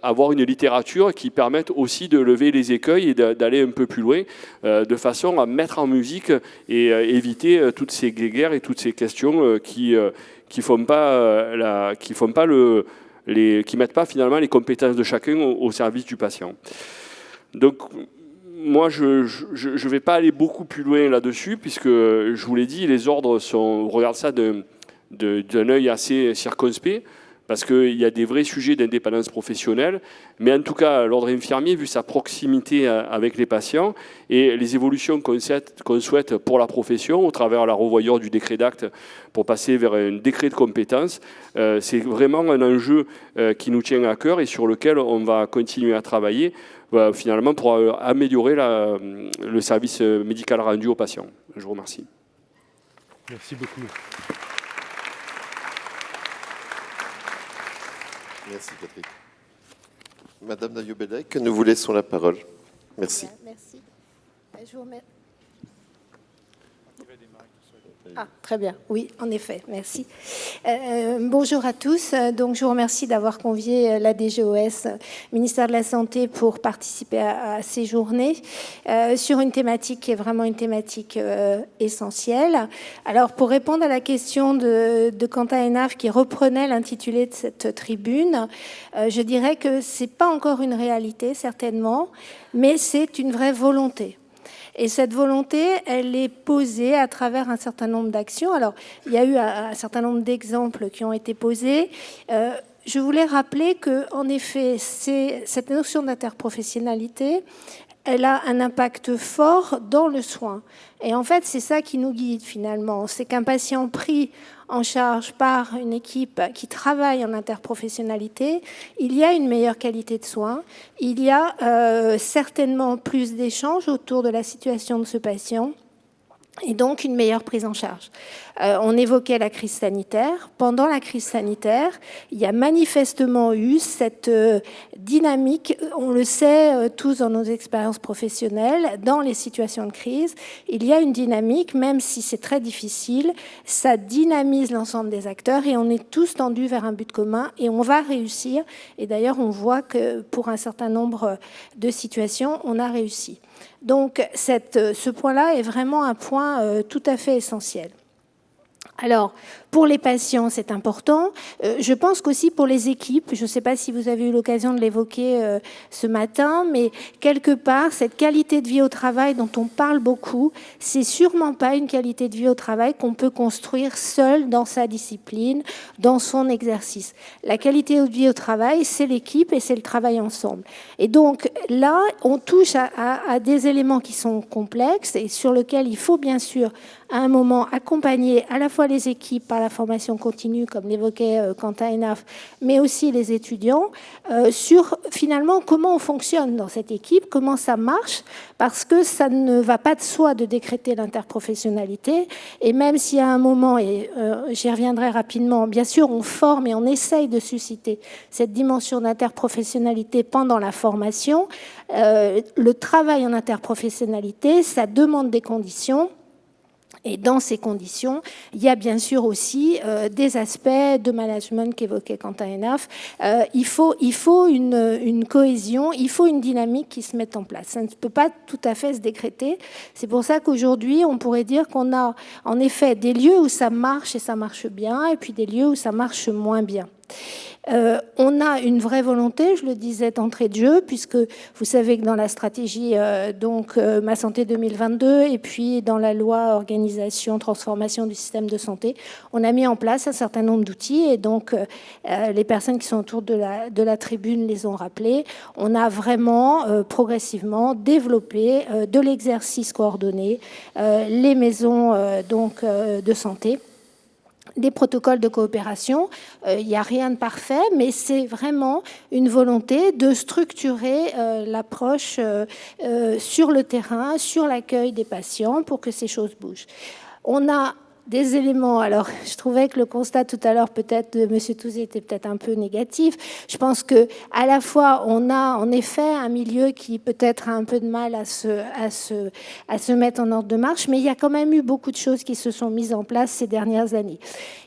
avoir une littérature qui permette aussi de lever les écueils et d'aller un peu plus loin, de façon à mettre en musique et éviter toutes ces guéguerres et toutes ces questions qui mettent pas finalement les compétences de chacun au service du patient. Donc, moi, je ne vais pas aller beaucoup plus loin là-dessus, puisque, je vous l'ai dit, les ordres regardent ça d'un œil assez circonspect, parce qu'il y a des vrais sujets d'indépendance professionnelle, mais en tout cas, l'ordre infirmier, vu sa proximité avec les patients et les évolutions qu'on souhaite pour la profession, au travers la revoyure du décret d'acte pour passer vers un décret de compétences, c'est vraiment un enjeu qui nous tient à cœur et sur lequel on va continuer à travailler finalement pour améliorer le service médical rendu aux patients. Je vous remercie. Merci beaucoup. Merci Patrick. Madame Nayoubelec, nous vous laissons la parole. Merci. Merci. Je vous remercie. Ah, très bien. Oui, en effet. Merci. Bonjour à tous. Donc, je vous remercie d'avoir convié la DGOS, ministère de la Santé, pour participer à ces journées sur une thématique qui est vraiment une thématique essentielle. Alors, pour répondre à la question de Quentin Hénaf qui reprenait l'intitulé de cette tribune, je dirais que c'est pas encore une réalité, certainement, mais c'est une vraie volonté. Et cette volonté, elle est posée à travers un certain nombre d'actions. Alors, il y a eu un certain nombre d'exemples qui ont été posés. Je voulais rappeler que, en effet, cette notion d'interprofessionnalité, elle a un impact fort dans le soin. Et en fait, c'est ça qui nous guide finalement. C'est qu'un patient pris en charge par une équipe qui travaille en interprofessionnalité, il y a une meilleure qualité de soins, il y a certainement plus d'échanges autour de la situation de ce patient, et donc une meilleure prise en charge. On évoquait la crise sanitaire. Pendant la crise sanitaire, il y a manifestement eu cette dynamique, on le sait tous dans nos expériences professionnelles, dans les situations de crise, il y a une dynamique, même si c'est très difficile, ça dynamise l'ensemble des acteurs et on est tous tendus vers un but commun et on va réussir. Et d'ailleurs, on voit que pour un certain nombre de situations, on a réussi. Donc, ce point-là est vraiment un point tout à fait essentiel. Alors, pour les patients, c'est important. Je pense qu'aussi pour les équipes, je ne sais pas si vous avez eu l'occasion de l'évoquer ce matin, mais quelque part, cette qualité de vie au travail dont on parle beaucoup, c'est sûrement pas une qualité de vie au travail qu'on peut construire seul dans sa discipline, dans son exercice. La qualité de vie au travail, c'est l'équipe et c'est le travail ensemble. Et donc là, on touche à des éléments qui sont complexes et sur lesquels il faut bien sûr à un moment accompagner à la fois les équipes par la formation continue, comme l'évoquait Quentin Hénaf, mais aussi les étudiants, sur finalement comment on fonctionne dans cette équipe, comment ça marche, parce que ça ne va pas de soi de décréter l'interprofessionnalité, et même si à un moment, et j'y reviendrai rapidement, bien sûr on forme et on essaye de susciter cette dimension d'interprofessionnalité pendant la formation, le travail en interprofessionnalité, ça demande des conditions. Et dans ces conditions, il y a bien sûr aussi des aspects de management qu'évoquait Quentin Hénaf. Il faut une cohésion, il faut une dynamique qui se mette en place. Ça ne peut pas tout à fait se décréter. C'est pour ça qu'aujourd'hui, on pourrait dire qu'on a en effet des lieux où ça marche et ça marche bien, et puis des lieux où ça marche moins bien. On a une vraie volonté, je le disais d'entrée de jeu, puisque vous savez que dans la stratégie Ma Santé 2022 et puis dans la loi organisation, transformation du système de santé, on a mis en place un certain nombre d'outils et donc les personnes qui sont autour de la tribune les ont rappelés. On a vraiment progressivement développé de l'exercice coordonné, les maisons de santé, des protocoles de coopération. Il n'y a rien de parfait, mais c'est vraiment une volonté de structurer l'approche sur le terrain, sur l'accueil des patients pour que ces choses bougent. On a des éléments. Alors, je trouvais que le constat tout à l'heure, peut-être, de M. Touzé était peut-être un peu négatif. Je pense que à la fois, on a en effet un milieu qui peut-être a un peu de mal à se mettre en ordre de marche, mais il y a quand même eu beaucoup de choses qui se sont mises en place ces dernières années.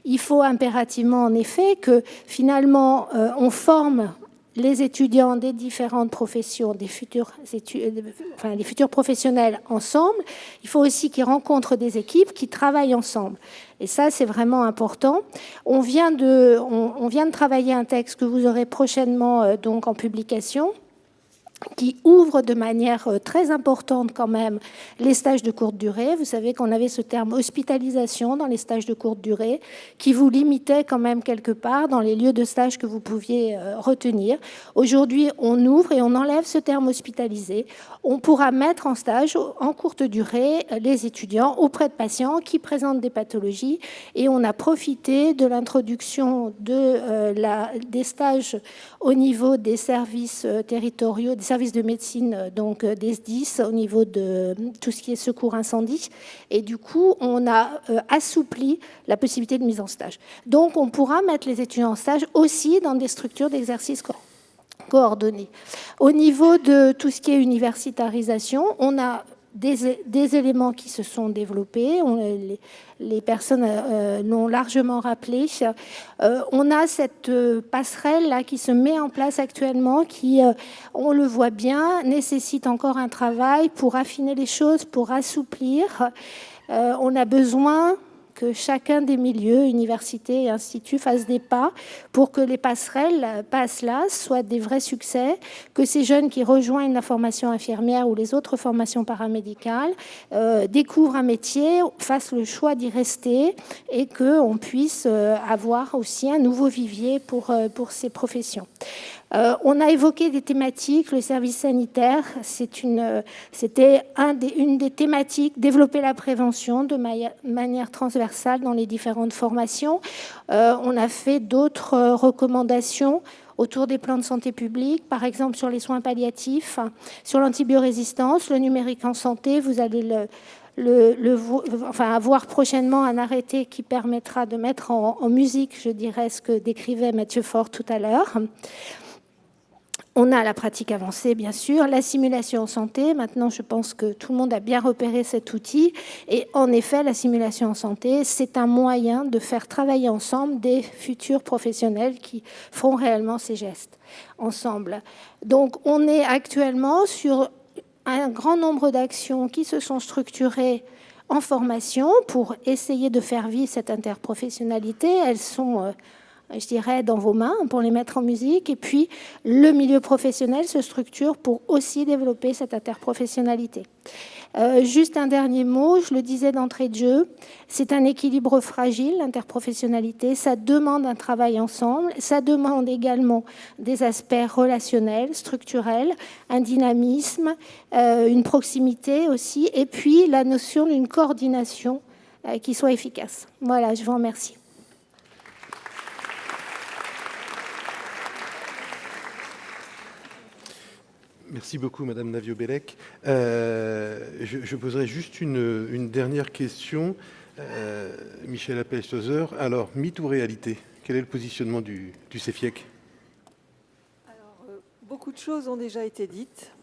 Il faut impérativement, en effet, que finalement, on forme les étudiants des différentes professions, les futurs professionnels ensemble. Il faut aussi qu'ils rencontrent des équipes qui travaillent ensemble. Et ça, c'est vraiment important. On vient de travailler un texte que vous aurez prochainement donc en publication, qui ouvre de manière très importante quand même les stages de courte durée. Vous savez qu'on avait ce terme hospitalisation dans les stages de courte durée qui vous limitait quand même quelque part dans les lieux de stage que vous pouviez retenir. Aujourd'hui, on ouvre et on enlève ce terme hospitalisé. On pourra mettre en stage en courte durée les étudiants auprès de patients qui présentent des pathologies et on a profité de l'introduction des stages au niveau des services territoriaux, des services de médecine, donc des SDIS, au niveau de tout ce qui est secours incendie. Et du coup, on a assoupli la possibilité de mise en stage. Donc, on pourra mettre les étudiants en stage aussi dans des structures d'exercice coordonnés. Au niveau de tout ce qui est universitarisation, on a des éléments qui se sont développés, les personnes l'ont largement rappelé. On a cette passerelle-là qui se met en place actuellement, qui, on le voit bien, nécessite encore un travail pour affiner les choses, pour assouplir. On a besoin que chacun des milieux, universités et instituts, fassent des pas pour que les passerelles passent là, soient des vrais succès, que ces jeunes qui rejoignent la formation infirmière ou les autres formations paramédicales découvrent un métier, fassent le choix d'y rester et qu'on puisse avoir aussi un nouveau vivier pour ces professions. On a évoqué des thématiques, le service sanitaire, c'était une des thématiques, développer la prévention de manière transversale dans les différentes formations. On a fait d'autres recommandations autour des plans de santé publique, par exemple sur les soins palliatifs, sur l'antibiorésistance, le numérique en santé. Vous allez avoir prochainement un arrêté qui permettra de mettre en musique, je dirais, ce que décrivait Mathieu Faure tout à l'heure. On a la pratique avancée, bien sûr, la simulation en santé. Maintenant, je pense que tout le monde a bien repéré cet outil. Et en effet, la simulation en santé, c'est un moyen de faire travailler ensemble des futurs professionnels qui feront réellement ces gestes ensemble. Donc, on est actuellement sur un grand nombre d'actions qui se sont structurées en formation pour essayer de faire vivre cette interprofessionnalité. Elles sont je dirais, dans vos mains pour les mettre en musique. Et puis, le milieu professionnel se structure pour aussi développer cette interprofessionnalité. Juste un dernier mot, je le disais d'entrée de jeu, c'est un équilibre fragile, l'interprofessionnalité. Ça demande un travail ensemble, ça demande également des aspects relationnels, structurels, un dynamisme, une proximité aussi, et puis la notion d'une coordination qui soit efficace. Voilà, je vous remercie. Merci beaucoup, Madame Navio-Bellec. Je poserai juste une dernière question. Michel Appel-Stauser. Alors, mythe ou réalité? Quel est le positionnement du CEFIEC? Alors, beaucoup de choses ont déjà été dites,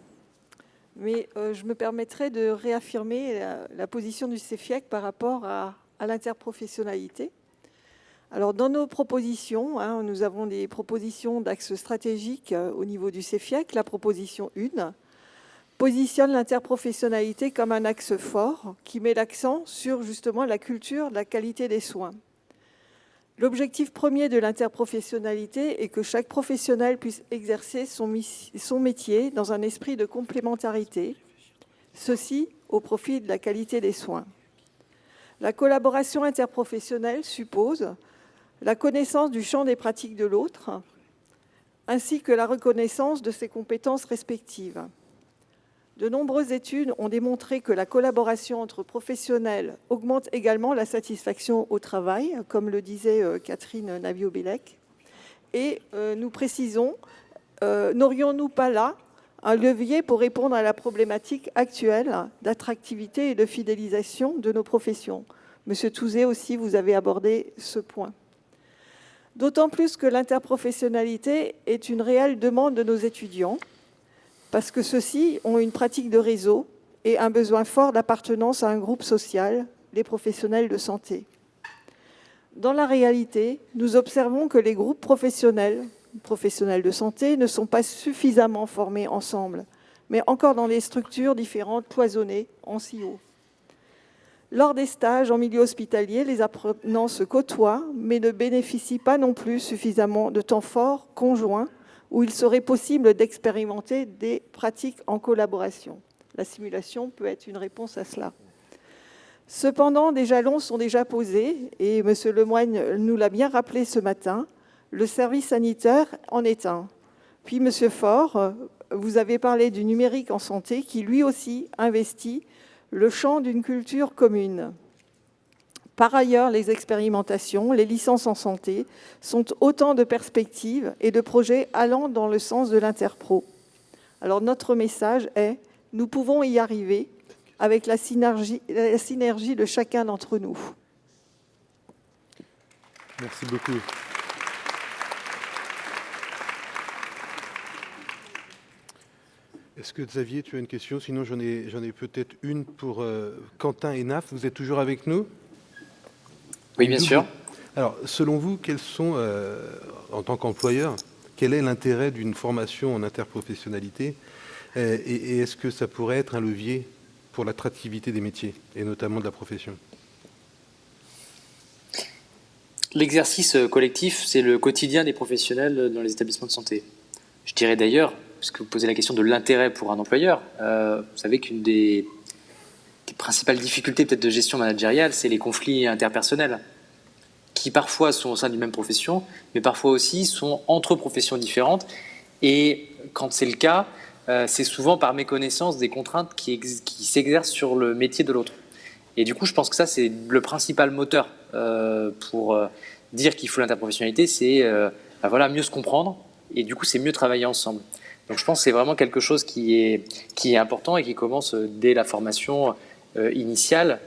mais je me permettrai de réaffirmer la position du CEFIEC par rapport à l'interprofessionnalité. Alors, dans nos propositions, nous avons des propositions d'axes stratégiques au niveau du CEFIEC. La proposition 1 positionne l'interprofessionnalité comme un axe fort qui met l'accent sur justement la culture de la qualité des soins. L'objectif premier de l'interprofessionnalité est que chaque professionnel puisse exercer son métier dans un esprit de complémentarité, ceci au profit de la qualité des soins. La collaboration interprofessionnelle suppose la connaissance du champ des pratiques de l'autre, ainsi que la reconnaissance de ses compétences respectives. De nombreuses études ont démontré que la collaboration entre professionnels augmente également la satisfaction au travail, comme le disait Catherine Navio-Bellec. Et nous précisons, n'aurions-nous pas là un levier pour répondre à la problématique actuelle d'attractivité et de fidélisation de nos professions? Monsieur Touzé aussi, vous avez abordé ce point. D'autant plus que l'interprofessionnalité est une réelle demande de nos étudiants, parce que ceux-ci ont une pratique de réseau et un besoin fort d'appartenance à un groupe social, les professionnels de santé. Dans la réalité, nous observons que les groupes professionnels de santé ne sont pas suffisamment formés ensemble, mais encore dans des structures différentes cloisonnées en silos. Lors des stages en milieu hospitalier, les apprenants se côtoient, mais ne bénéficient pas non plus suffisamment de temps fort conjoints où il serait possible d'expérimenter des pratiques en collaboration. La simulation peut être une réponse à cela. Cependant, des jalons sont déjà posés, et M. Lemoigne nous l'a bien rappelé ce matin, le service sanitaire en est un. Puis, M. Faure, vous avez parlé du numérique en santé, qui lui aussi investit le champ d'une culture commune. Par ailleurs, les expérimentations, les licences en santé sont autant de perspectives et de projets allant dans le sens de l'interpro. Alors notre message est, nous pouvons y arriver avec la synergie de chacun d'entre nous. Merci beaucoup. Est-ce que Xavier, tu as une question? Sinon, j'en ai peut-être une pour Quentin et Naf. Vous êtes toujours avec nous? Oui, bien sûr. Alors, selon vous, quels sont, en tant qu'employeur, quel est l'intérêt d'une formation en interprofessionnalité et est-ce que ça pourrait être un levier pour l'attractivité des métiers, et notamment de la profession? L'exercice collectif, c'est le quotidien des professionnels dans les établissements de santé. Je dirais d'ailleurs, puisque vous posez la question de l'intérêt pour un employeur, vous savez qu'une des principales difficultés peut-être de gestion managériale, c'est les conflits interpersonnels, qui parfois sont au sein d'une même profession, mais parfois aussi sont entre professions différentes. Et quand c'est le cas, c'est souvent par méconnaissance des contraintes qui s'exercent sur le métier de l'autre. Et du coup, je pense que ça, c'est le principal moteur pour dire qu'il faut l'interprofessionnalité, c'est mieux se comprendre, et du coup, c'est mieux travailler ensemble. Donc je pense que c'est vraiment quelque chose qui est important et qui commence dès la formation initiale,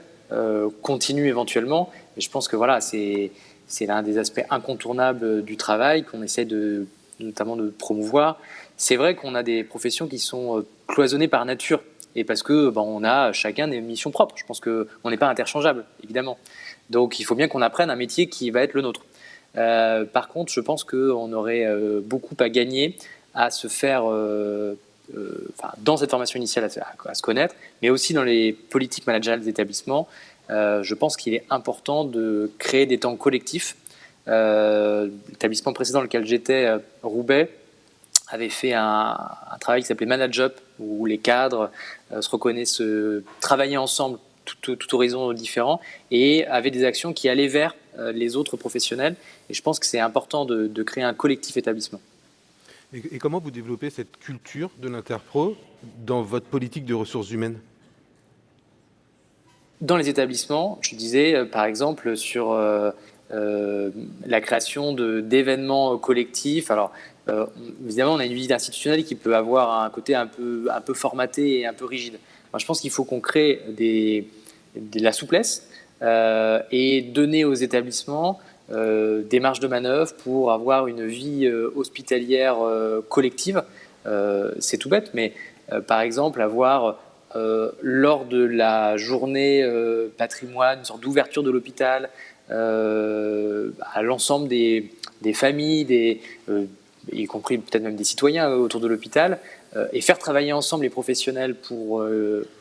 continue éventuellement. Et je pense que voilà, c'est l'un des aspects incontournables du travail qu'on essaie notamment de promouvoir. C'est vrai qu'on a des professions qui sont cloisonnées par nature et parce que on a chacun des missions propres. Je pense qu'on n'est pas interchangeable, évidemment. Donc il faut bien qu'on apprenne un métier qui va être le nôtre. Par contre, je pense qu'on aurait beaucoup à gagner à se faire, dans cette formation initiale, à se connaître, mais aussi dans les politiques managériales des établissements. Je pense qu'il est important de créer des temps collectifs. L'établissement précédent dans lequel j'étais, Roubaix, avait fait un travail qui s'appelait ManageUp, où les cadres se reconnaissent, travaillaient ensemble, tout horizon différent, et avaient des actions qui allaient vers les autres professionnels. Et je pense que c'est important de créer un collectif établissement. Et comment vous développez cette culture de l'interpro dans votre politique de ressources humaines? Dans les établissements, je disais par exemple sur la création d'événements collectifs. Alors évidemment, on a une visite institutionnelle qui peut avoir un côté un peu formaté et un peu rigide. Moi, je pense qu'il faut qu'on crée de la souplesse et donner aux établissements des marges de manœuvre pour avoir une vie hospitalière collective. C'est tout bête, mais par exemple avoir lors de la journée patrimoine, une sorte d'ouverture de l'hôpital à l'ensemble des familles, y compris peut-être même des citoyens autour de l'hôpital, et faire travailler ensemble les professionnels pour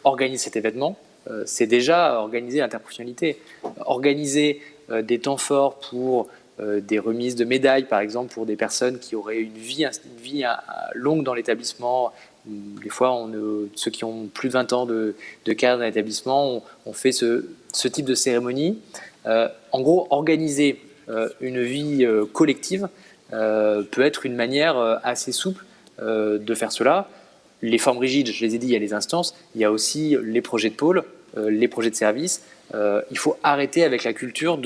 organiser cet événement, c'est déjà organiser l'interprofessionnalité. Organiser des temps forts pour des remises de médailles, par exemple, pour des personnes qui auraient une vie longue dans l'établissement. Des fois, ceux qui ont plus de 20 ans de carrière dans l'établissement, on fait ce type de cérémonie. En gros, organiser une vie collective peut être une manière assez souple de faire cela. Les formes rigides, je les ai dit, il y a les instances, il y a aussi les projets de pôle, les projets de service. Il faut arrêter avec la culture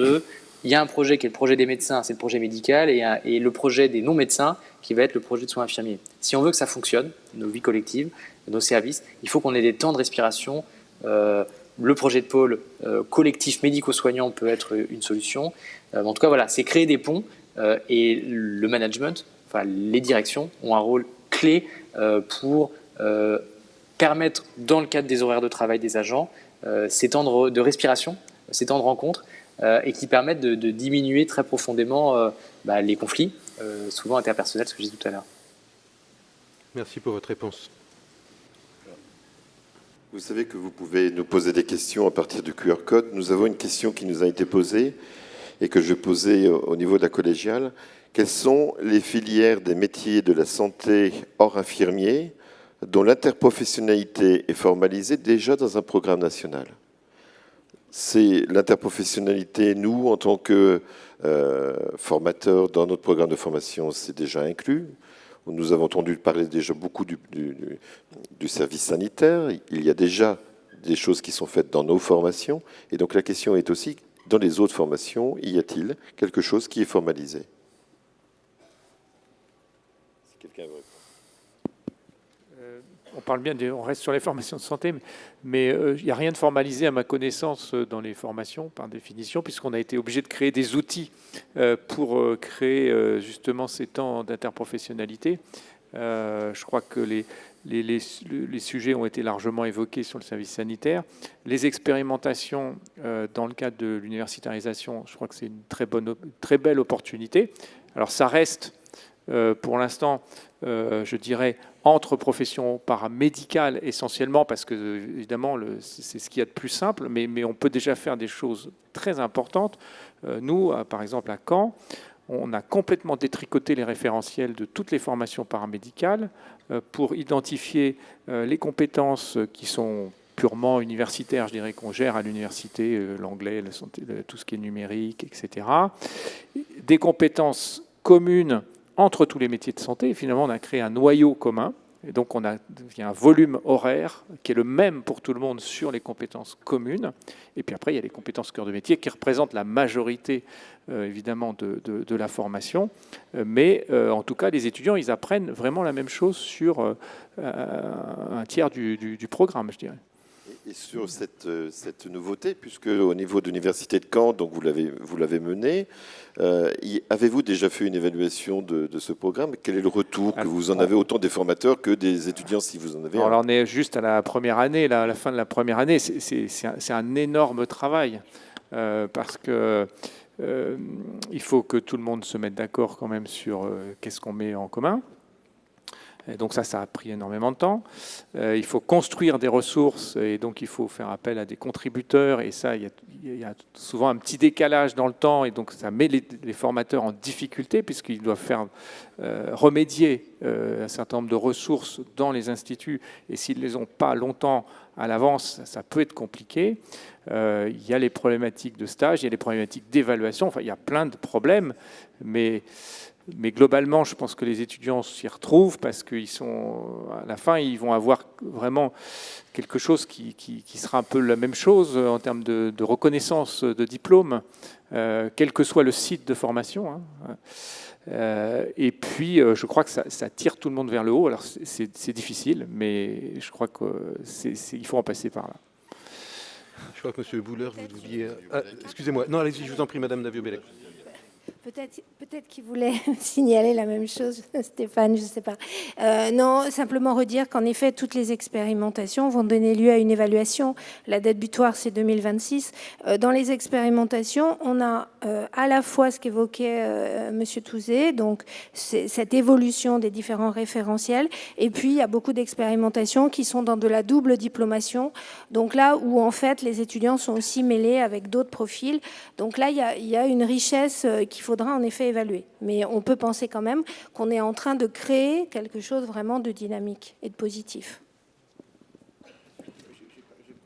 il y a un projet qui est le projet des médecins, c'est le projet médical, et le projet des non-médecins qui va être le projet de soins infirmiers. Si on veut que ça fonctionne, nos vies collectives, nos services, il faut qu'on ait des temps de respiration. Le projet de pôle collectif médico-soignant peut être une solution. En tout cas, voilà, c'est créer des ponts et le management, enfin les directions, ont un rôle clé pour permettre, dans le cadre des horaires de travail des agents, ces temps de respiration, ces temps de rencontre, et qui permettent de diminuer très profondément les conflits, souvent interpersonnels, ce que je disais tout à l'heure. Merci pour votre réponse. Vous savez que vous pouvez nous poser des questions à partir du QR code. Nous avons une question qui nous a été posée et que je posais au niveau de la collégiale. Quelles sont les filières des métiers de la santé hors infirmier dont l'interprofessionnalité est formalisée déjà dans un programme national ? C'est l'interprofessionnalité, nous, en tant que formateurs, dans notre programme de formation, c'est déjà inclus. Nous avons entendu parler déjà beaucoup du service sanitaire. Il y a déjà des choses qui sont faites dans nos formations. Et donc la question est aussi, dans les autres formations, y a-t-il quelque chose qui est formalisé ? Si quelqu'un veut répondre. On parle bien, on reste sur les formations de santé, mais il n'y a rien de formalisé à ma connaissance dans les formations, par définition, puisqu'on a été obligé de créer des outils pour créer justement ces temps d'interprofessionnalité. Je crois que les sujets ont été largement évoqués sur le service sanitaire. Les expérimentations dans le cadre de l'universitarisation, je crois que c'est une très belle opportunité. Alors ça reste pour l'instant, je dirais, entre professions paramédicales essentiellement, parce que évidemment c'est ce qu'il y a de plus simple, mais on peut déjà faire des choses très importantes. Nous, par exemple à Caen, on a complètement détricoté les référentiels de toutes les formations paramédicales pour identifier les compétences qui sont purement universitaires, je dirais, qu'on gère à l'université, l'anglais, la santé, tout ce qui est numérique, etc. Des compétences communes entre tous les métiers de santé. Et finalement, on a créé un noyau commun. Et donc, il y a un volume horaire qui est le même pour tout le monde sur les compétences communes. Et puis après, il y a les compétences cœur de métier qui représentent la majorité, évidemment, de la formation. Mais en tout cas, les étudiants, ils apprennent vraiment la même chose sur un tiers du programme, je dirais. Et sur cette nouveauté, puisque au niveau de l'Université de Caen, donc vous l'avez menée, avez-vous déjà fait une évaluation de ce programme ? Quel est le retour que vous en avez, autant des formateurs que des étudiants, si vous en avez? Alors on est juste à la première année, à la fin de la première année. C'est un énorme travail parce que il faut que tout le monde se mette d'accord quand même sur qu'est-ce qu'on met en commun. Et donc ça a pris énormément de temps. Il faut construire des ressources et donc il faut faire appel à des contributeurs. Et ça, il y a souvent un petit décalage dans le temps et donc ça met les formateurs en difficulté puisqu'ils doivent faire remédier un certain nombre de ressources dans les instituts. Et s'ils ne les ont pas longtemps à l'avance, ça peut être compliqué. Il y a les problématiques de stage, il y a les problématiques d'évaluation. Enfin, il y a plein de problèmes, mais globalement, je pense que les étudiants s'y retrouvent parce qu'à la fin, ils vont avoir vraiment quelque chose qui sera un peu la même chose en termes de reconnaissance de diplôme, quel que soit le site de formation. Et puis, je crois que ça tire tout le monde vers le haut. Alors, c'est difficile, mais je crois qu'il faut en passer par là. Je crois que M. Bouler, vous vouliez... excusez-moi. Non, allez-y, je vous en prie, Madame Davio-Bellec. Peut-être qu'il voulait signaler la même chose, Stéphane, je ne sais pas. Non, simplement redire qu'en effet, toutes les expérimentations vont donner lieu à une évaluation. La date butoir, c'est 2026. Dans les expérimentations, on a à la fois ce qu'évoquait M. Touzé, donc cette évolution des différents référentiels, et puis il y a beaucoup d'expérimentations qui sont dans de la double diplomation, donc là où en fait les étudiants sont aussi mêlés avec d'autres profils. Donc là, il y a une richesse qui il faudra en effet évaluer. Mais on peut penser quand même qu'on est en train de créer quelque chose vraiment de dynamique et de positif.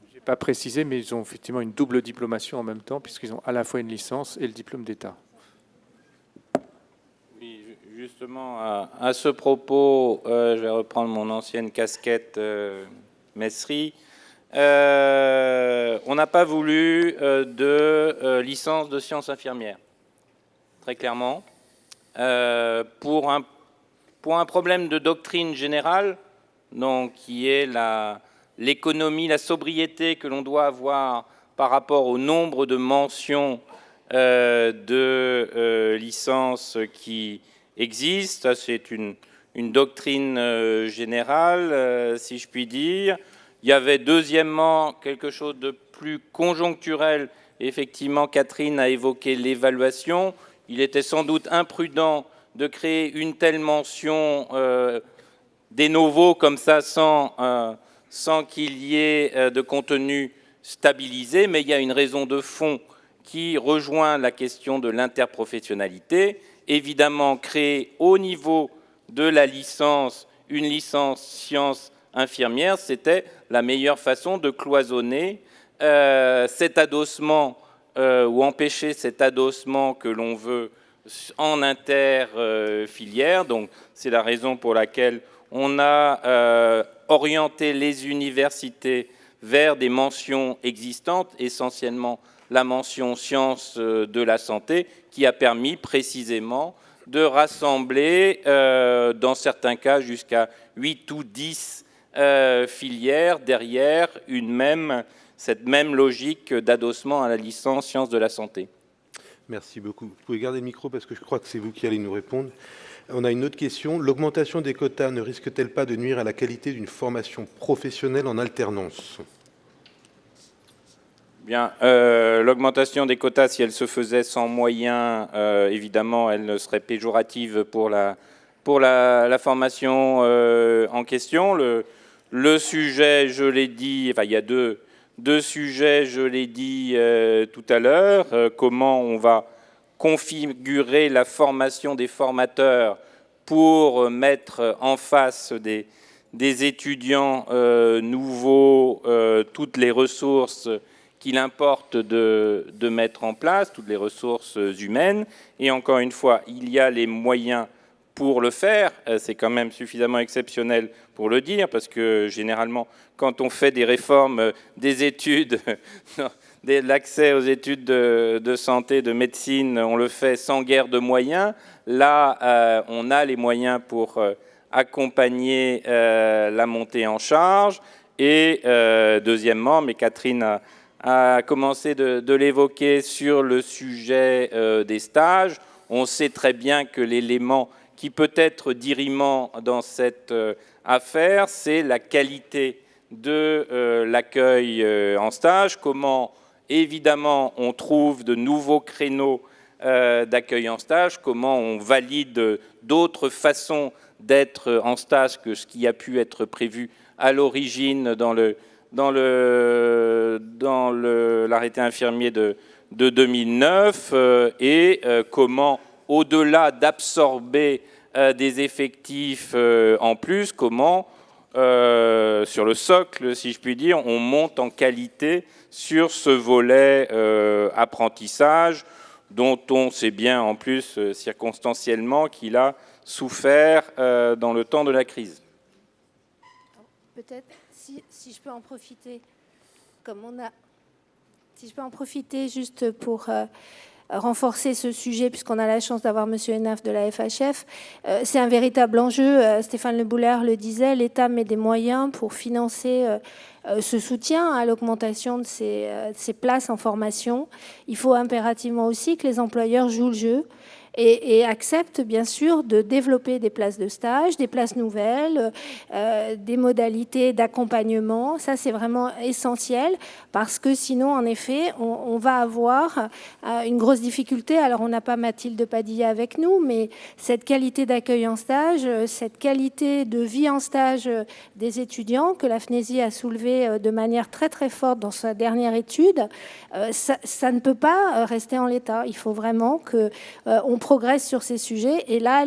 Je n'ai pas précisé, mais ils ont effectivement une double diplomation en même temps, puisqu'ils ont à la fois une licence et le diplôme d'État. Oui, justement, à ce propos, je vais reprendre mon ancienne casquette Messerie. On n'a pas voulu de licence de sciences infirmières, très clairement, pour un problème de doctrine générale, donc, qui est l'économie, la sobriété que l'on doit avoir par rapport au nombre de mentions de licences qui existent. C'est une doctrine générale, si je puis dire. Il y avait deuxièmement quelque chose de plus conjoncturel. Effectivement, Catherine a évoqué l'évaluation. Il était sans doute imprudent de créer une telle mention de novo comme ça sans qu'il y ait de contenu stabilisé, mais il y a une raison de fond qui rejoint la question de l'interprofessionnalité. Évidemment, créer au niveau de la licence une licence sciences infirmières, c'était la meilleure façon de cloisonner cet adossement ou empêcher cet adossement que l'on veut en interfilière. Donc, c'est la raison pour laquelle on a orienté les universités vers des mentions existantes, essentiellement la mention sciences de la santé, qui a permis précisément de rassembler, dans certains cas, jusqu'à 8 ou 10 filières derrière cette même logique d'adossement à la licence sciences de la santé. Merci beaucoup. Vous pouvez garder le micro parce que je crois que c'est vous qui allez nous répondre. On a une autre question. L'augmentation des quotas ne risque-t-elle pas de nuire à la qualité d'une formation professionnelle en alternance ? Bien, l'augmentation des quotas, si elle se faisait sans moyens, évidemment, elle ne serait péjorative pour la formation en question. Le sujet, je l'ai dit, enfin, il y a deux sujets, je l'ai dit tout à l'heure, comment on va configurer la formation des formateurs pour mettre en face des étudiants nouveaux toutes les ressources qu'il importe de mettre en place, toutes les ressources humaines. Et encore une fois, il y a les moyens pour le faire. C'est quand même suffisamment exceptionnel pour le dire, parce que généralement, quand on fait des réformes des études, l'accès aux études de santé, de médecine, on le fait sans guère de moyens. Là, on a les moyens pour accompagner la montée en charge. Et deuxièmement, mais Catherine a commencé de l'évoquer sur le sujet des stages. On sait très bien que l'élément qui peut être dirimant dans cette affaire, c'est la qualité de l'accueil en stage. Comment, évidemment, on trouve de nouveaux créneaux d'accueil en stage, comment on valide d'autres façons d'être en stage que ce qui a pu être prévu à l'origine dans l'arrêté infirmier de 2009, et comment, au-delà d'absorber des effectifs en plus, comment, sur le socle, si je puis dire, on monte en qualité sur ce volet apprentissage, dont on sait bien en plus circonstanciellement qu'il a souffert dans le temps de la crise. Peut-être, si je peux en profiter, si je peux en profiter juste pour renforcer ce sujet, puisqu'on a la chance d'avoir M. Enaf de la FHF. C'est un véritable enjeu. Stéphane Le Boulard le disait, l'État met des moyens pour financer ce soutien à l'augmentation de ces places en formation. Il faut impérativement aussi que les employeurs jouent le jeu et acceptent bien sûr de développer des places de stage, des places nouvelles, des modalités d'accompagnement. Ça, c'est vraiment essentiel parce que sinon, en effet, on va avoir une grosse difficulté. Alors, on n'a pas Mathilde Padilla avec nous, mais cette qualité d'accueil en stage, cette qualité de vie en stage des étudiants que la FNESI a soulevé de manière très très forte dans sa dernière étude, ça ne peut pas rester en l'état. Il faut vraiment qu'on progresse sur ces sujets. Et là,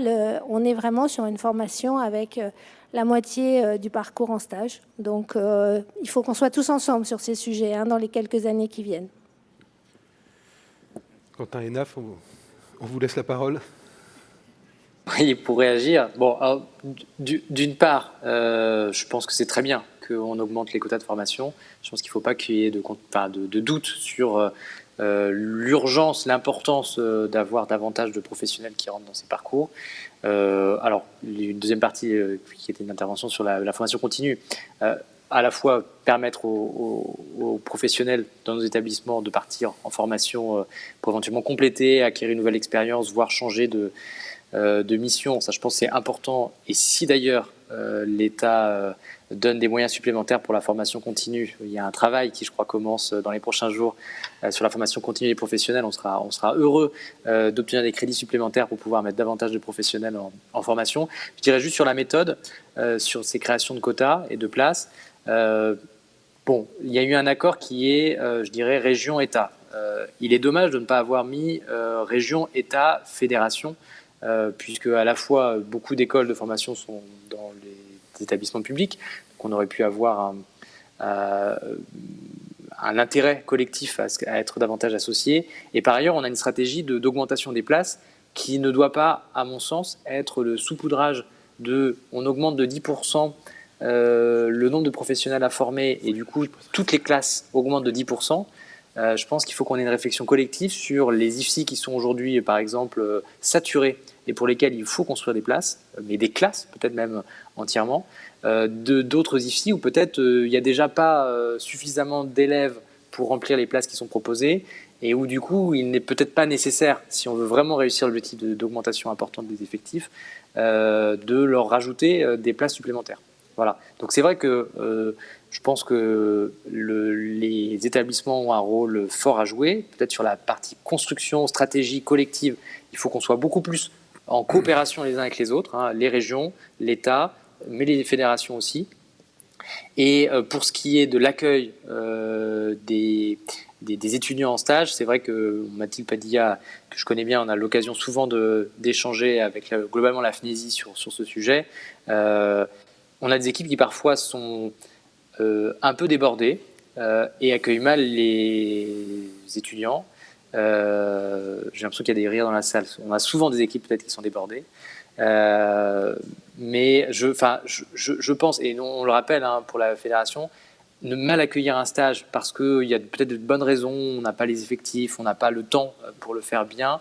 on est vraiment sur une formation avec la moitié du parcours en stage. Donc, il faut qu'on soit tous ensemble sur ces sujets dans les quelques années qui viennent. Quentin Hénaf, on vous laisse la parole. Oui, pour réagir. Bon, d'une part, je pense que c'est très bien qu'on augmente les quotas de formation. Je pense qu'il ne faut pas qu'il y ait de doute sur l'urgence, l'importance d'avoir davantage de professionnels qui rentrent dans ces parcours. Alors, une deuxième partie qui était une intervention sur la formation continue, à la fois permettre aux professionnels dans nos établissements de partir en formation pour éventuellement compléter, acquérir une nouvelle expérience, voire changer de mission. Ça, je pense que c'est important. Et si d'ailleurs l'État donne des moyens supplémentaires pour la formation continue, il y a un travail qui, je crois, commence dans les prochains jours sur la formation continue des professionnels. On sera heureux d'obtenir des crédits supplémentaires pour pouvoir mettre davantage de professionnels en formation. Je dirais juste sur la méthode, sur ces créations de quotas et de places. Bon, il y a eu un accord qui est, je dirais, région-État. Il est dommage de ne pas avoir mis région, État, fédération, puisque à la fois beaucoup d'écoles de formation sont dans les établissements publics, donc on aurait pu avoir un intérêt collectif à être davantage associé. Et par ailleurs, on a une stratégie d'augmentation des places qui ne doit pas, à mon sens, être le saupoudrage on augmente de 10% le nombre de professionnels à former et du coup toutes les classes augmentent de 10%. Je pense qu'il faut qu'on ait une réflexion collective sur les IFSI qui sont aujourd'hui, par exemple, saturés et pour lesquels il faut construire des places, mais des classes, peut-être même entièrement, d'autres IFSI où peut-être il n'y a déjà pas suffisamment d'élèves pour remplir les places qui sont proposées et où du coup il n'est peut-être pas nécessaire, si on veut vraiment réussir l'objectif d'augmentation importante des effectifs, de leur rajouter des places supplémentaires. Voilà. Donc c'est vrai que je pense que les établissements ont un rôle fort à jouer, peut-être sur la partie construction, stratégie, collective. Il faut qu'on soit beaucoup plus en coopération les uns avec les autres, les régions, l'État, mais les fédérations aussi. Et pour ce qui est de l'accueil des étudiants en stage, c'est vrai que Mathilde Padilla, que je connais bien, on a l'occasion souvent d'échanger avec globalement la FNESI sur ce sujet. On a des équipes qui parfois sont un peu débordées et accueillent mal les étudiants. J'ai l'impression qu'il y a des rires dans la salle. On a souvent des équipes peut-être qui sont débordées. Mais je pense, et on le rappelle pour la fédération, ne mal accueillir un stage parce qu'il y a peut-être de bonnes raisons, on n'a pas les effectifs, on n'a pas le temps pour le faire bien,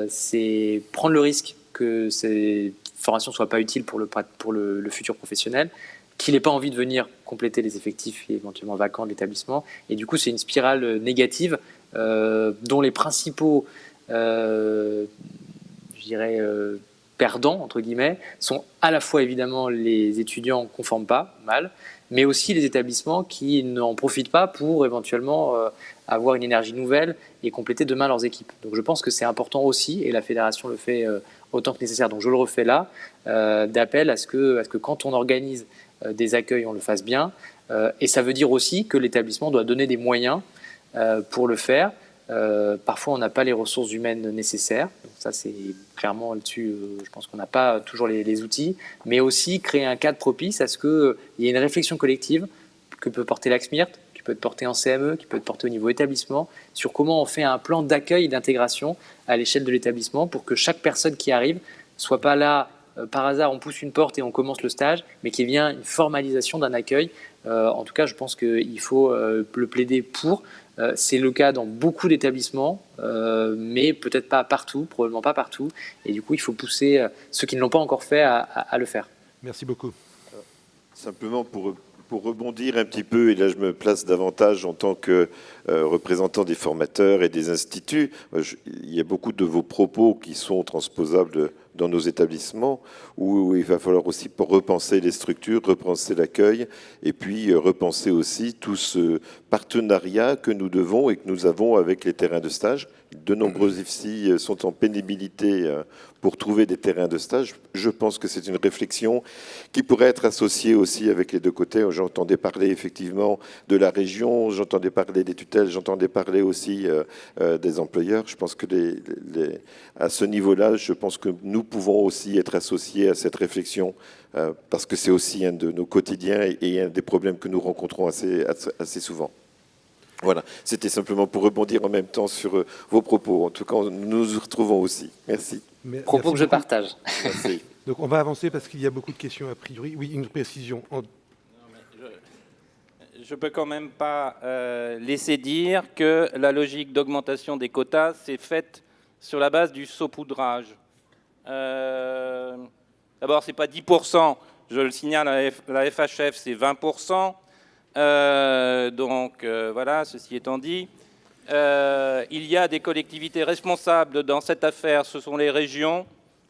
c'est prendre le risque que ces formations ne soient pas utiles pour le futur professionnel, qu'il n'ait pas envie de venir compléter les effectifs éventuellement vacants de l'établissement. Et du coup, c'est une spirale négative dont les principaux, je dirais, perdants, entre guillemets, sont à la fois évidemment les étudiants qui ne conforment pas, mal, mais aussi les établissements qui n'en profitent pas pour éventuellement avoir une énergie nouvelle et compléter demain leurs équipes. Donc je pense que c'est important aussi, et la fédération le fait autant que nécessaire, donc je le refais là, d'appel à ce que quand on organise des accueils, on le fasse bien. Et ça veut dire aussi que l'établissement doit donner des moyens pour le faire. Parfois, on n'a pas les ressources humaines nécessaires. Donc ça, c'est clairement là-dessus, je pense qu'on n'a pas toujours les outils. Mais aussi créer un cadre propice à ce qu'il y ait une réflexion collective que peut porter l'AXMIRT, qui peut être portée en CME, qui peut être portée au niveau établissement, sur comment on fait un plan d'accueil et d'intégration à l'échelle de l'établissement pour que chaque personne qui arrive soit pas là par hasard, on pousse une porte et on commence le stage, mais qu'il y ait bien une formalisation d'un accueil. En tout cas, je pense qu'il faut le plaider pour. C'est le cas dans beaucoup d'établissements, mais peut-être pas partout, probablement pas partout. Et du coup, il faut pousser ceux qui ne l'ont pas encore fait à le faire. Merci beaucoup. Simplement pour Pour rebondir un petit peu, et là je me place davantage en tant que représentant des formateurs et des instituts, il y a beaucoup de vos propos qui sont transposables dans nos établissements, où il va falloir aussi repenser les structures, repenser l'accueil, et puis repenser aussi tout ce partenariat que nous devons et que nous avons avec les terrains de stage. De nombreux IFSI sont en pénibilité pour trouver des terrains de stage. Je pense que c'est une réflexion qui pourrait être associée aussi avec les deux côtés. J'entendais parler effectivement de la région, j'entendais parler des tutelles, j'entendais parler aussi des employeurs. Je pense que à ce niveau-là, je pense que nous pouvons aussi être associés à cette réflexion parce que c'est aussi un de nos quotidiens et un des problèmes que nous rencontrons assez souvent. Voilà, c'était simplement pour rebondir en même temps sur vos propos. En tout cas, nous nous retrouvons aussi. Merci. Propos que je partage. Merci. Donc on va avancer parce qu'il y a beaucoup de questions a priori. Oui, une précision. Je ne peux quand même pas laisser dire que la logique d'augmentation des quotas s'est faite sur la base du saupoudrage. D'abord, ce n'est pas 10%, je le signale, la FHF, c'est 20%. Voilà, ceci étant dit, il y a des collectivités responsables dans cette affaire, ce sont les régions,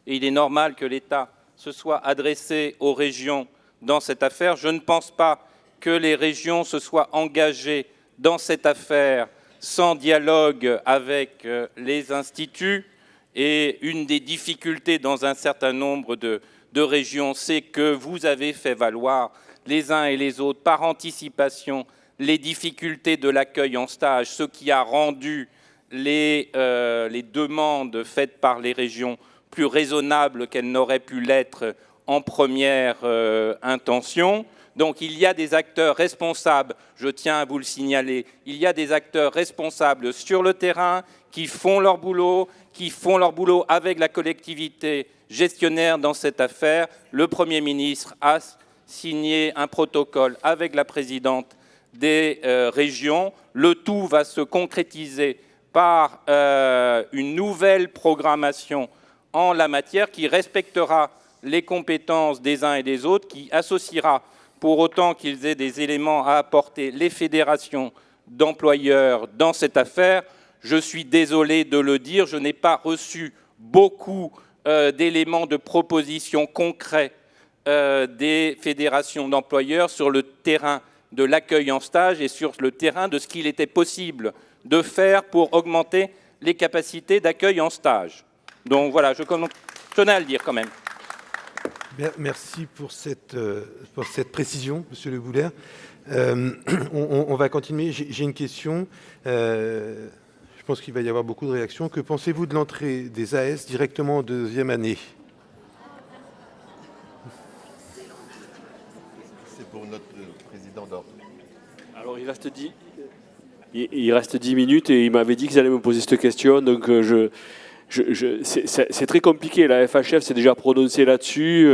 et il est normal que l'État se soit adressé aux régions dans cette affaire. Je ne pense pas que les régions se soient engagées dans cette affaire sans dialogue avec les instituts. Et une des difficultés dans un certain nombre de régions, c'est que vous avez fait valoir les uns et les autres, par anticipation, les difficultés de l'accueil en stage, ce qui a rendu les demandes faites par les régions plus raisonnables qu'elles n'auraient pu l'être en première intention. Donc il y a des acteurs responsables, je tiens à vous le signaler, il y a des acteurs responsables sur le terrain qui font leur boulot avec la collectivité gestionnaire dans cette affaire. Le Premier ministre a signé un protocole avec la présidente des régions. Le tout va se concrétiser par une nouvelle programmation en la matière qui respectera les compétences des uns et des autres, qui associera, pour autant qu'ils aient des éléments à apporter, les fédérations d'employeurs dans cette affaire. Je suis désolé de le dire, je n'ai pas reçu beaucoup d'éléments de propositions concrets des fédérations d'employeurs sur le terrain de l'accueil en stage et sur le terrain de ce qu'il était possible de faire pour augmenter les capacités d'accueil en stage. Donc voilà, je tenais à le dire quand même. Merci pour cette précision, Monsieur Le Boulaert. On va continuer. J'ai une question. Je pense qu'il va y avoir beaucoup de réactions. Que pensez-vous de l'entrée des AS directement en deuxième année ? C'est pour notre président d'ordre. Alors il reste 10 minutes et il m'avait dit qu'ils allaient me poser cette question. Donc c'est très compliqué. La FHF s'est déjà prononcée là-dessus.